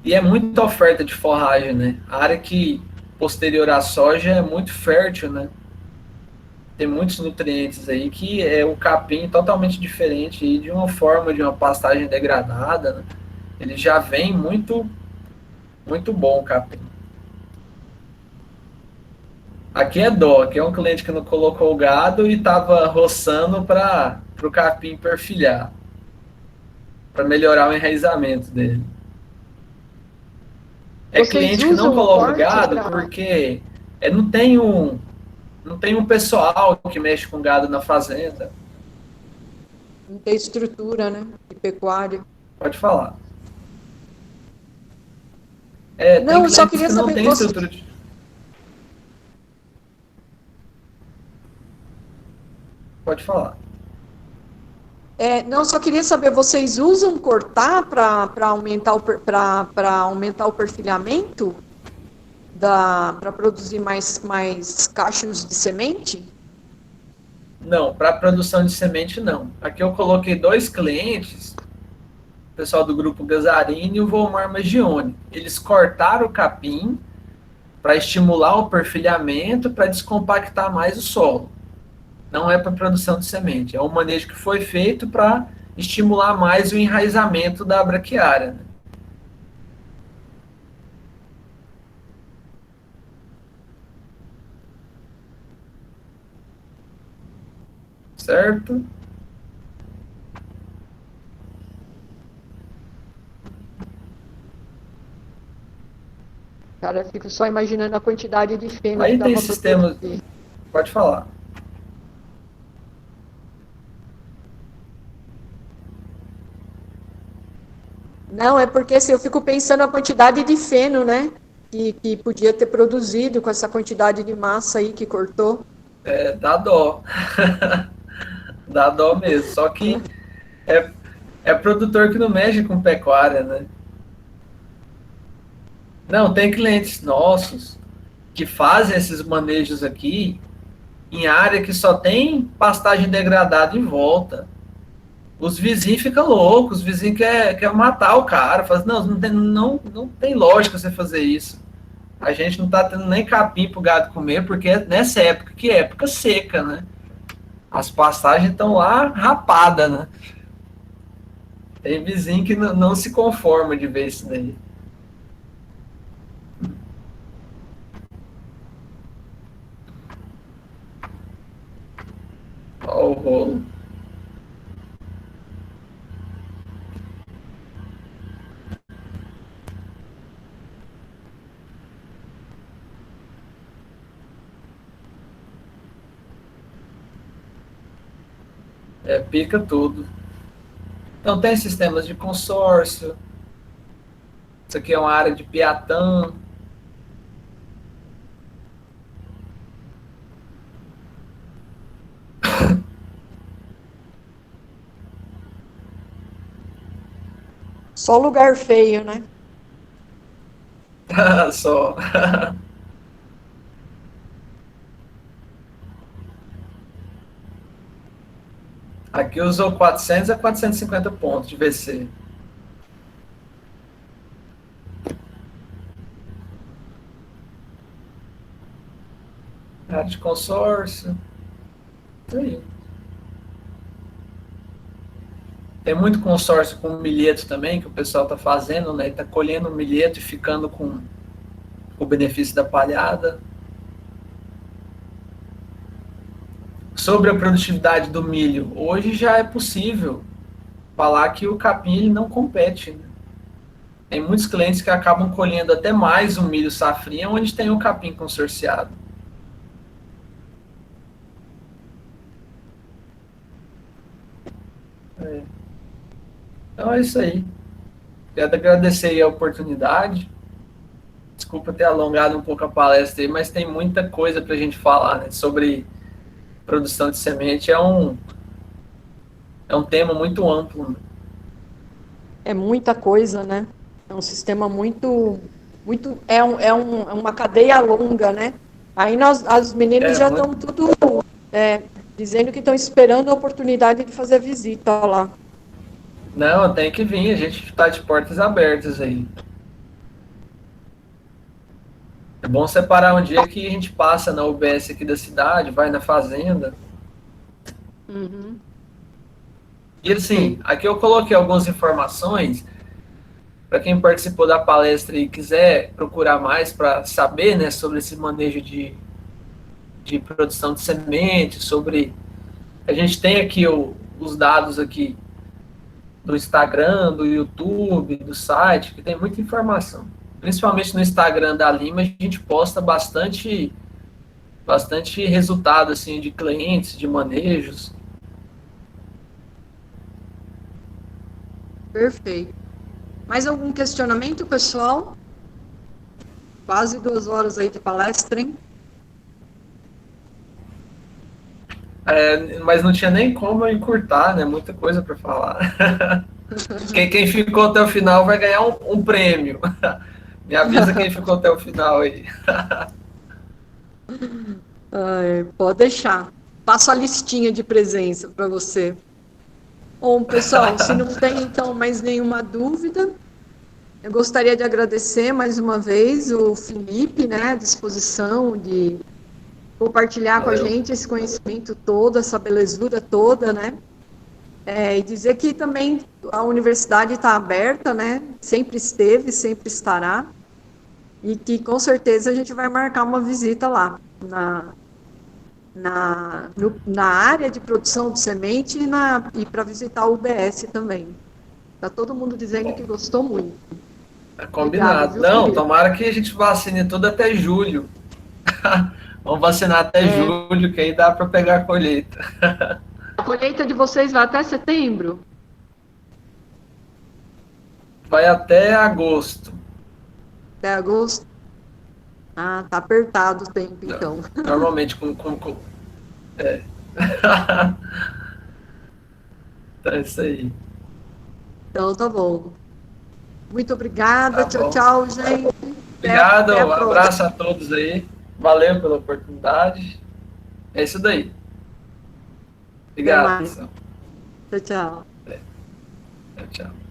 E é muita oferta de forragem, né? A área que posterior à soja é muito fértil, né? Tem muitos nutrientes aí que é o capim totalmente diferente aí de uma forma de uma pastagem degradada, né? Ele já vem muito bom o capim. Aqui é dó, aqui é um cliente que não colocou o gado e estava roçando para o capim perfilhar, para melhorar o enraizamento dele. É Vocês cliente que não usam coloca o corte gado pra- porque não tem um pessoal que mexe com gado na fazenda. Não tem estrutura, né? De pecuária. Pode falar. Não, tem só clientes queria que não saber, tem você- estrutura de... Pode falar. Não, só queria saber, vocês usam cortar para aumentar o perfilhamento para produzir mais cachos de semente? Não, para produção de semente não. Aqui eu coloquei 2 clientes pessoal do Grupo Gazarini e o Volmar Magione. Eles cortaram o capim para estimular o perfilhamento, para descompactar mais o solo. Não é para produção de semente, é um manejo que foi feito para estimular mais o enraizamento da braquiária, né? Certo? Cara, eu fico só imaginando a quantidade de feno Aí que tem dava pra sistemas. produzir. Pode falar. Não, é porque assim, eu fico pensando a quantidade de feno, né? Que podia ter produzido com essa quantidade de massa aí que cortou. Dá dó. Dá dó mesmo. Só que é produtor que não mexe com pecuária, né? Não, tem clientes nossos que fazem esses manejos aqui em área que só tem pastagem degradada em volta. Os vizinhos ficam loucos, os vizinhos quer matar o cara. Fala assim, não tem lógica você fazer isso. A gente não tá tendo nem capim pro gado comer, porque é nessa época, que é época seca, né? As pastagens estão lá rapadas, né? Tem vizinho que não se conforma de ver isso daí. Olha o rolo. Pica tudo. Então tem sistemas de consórcio. Isso aqui é uma área de Piatã. Só lugar feio, né? Só. Aqui usou 400 a 450 pontos de VC. Área de consórcio. Isso aí. Tem muito consórcio com milheto também, que o pessoal está fazendo, né? Está colhendo o milheto e ficando com o benefício da palhada. Sobre a produtividade do milho, hoje já é possível falar que o capim ele não compete, né? Tem muitos clientes que acabam colhendo até mais o milho safrinha, onde tem o capim consorciado. Então é isso aí. Quero agradecer aí a oportunidade. Desculpa ter alongado um pouco a palestra aí, mas tem muita coisa para a gente falar, né? Sobre produção de semente. É um tema muito amplo, né? É muita coisa, né? É um sistema muito é uma cadeia longa, né? Aí as meninas já estão tudo dizendo que estão esperando a oportunidade de fazer a visita lá. Não, tem que vir, a gente está de portas abertas aí. É bom separar um dia que a gente passa na UBS aqui da cidade, vai na fazenda. Uhum. E assim, aqui eu coloquei algumas informações para quem participou da palestra e quiser procurar mais para saber, né, sobre esse manejo de produção de sementes, sobre... A gente tem aqui os dados aqui do Instagram, do YouTube, do site, que tem muita informação. Principalmente no Instagram da Lima, a gente posta bastante resultado assim, de clientes, de manejos. Perfeito. Mais algum questionamento, pessoal? Quase 2 horas aí de palestra, hein? Mas não tinha nem como eu encurtar, né? Muita coisa para falar. Quem ficou até o final vai ganhar um prêmio. Me avisa quem ficou até o final aí. Pode deixar. Passo a listinha de presença para você. Bom, pessoal, se não tem, então, mais nenhuma dúvida, eu gostaria de agradecer mais uma vez o Felipe, né, a disposição de compartilhar com a gente esse conhecimento todo, essa belezura toda, né? E dizer que também a universidade está aberta, né? Sempre esteve, sempre estará. E que com certeza a gente vai marcar uma visita lá, na área de produção de semente e para visitar o UBS também. Está todo mundo dizendo que gostou muito. Combinado. Obrigada, viu, Não, Felipe? tomara que a gente vacine tudo até julho. Vamos vacinar até julho, que aí dá para pegar a colheita. A colheita de vocês vai até setembro? Vai até agosto. Até agosto? Ah, tá apertado o tempo, então. Normalmente é. Então é isso aí. Então tá bom. Muito obrigada. Tá Tchau, bom. tchau, gente. Obrigado, Até a um próxima. abraço a todos aí. Valeu pela oportunidade. É isso daí. Obrigado, mais. pessoal. Tchau, tchau. Tchau, tchau.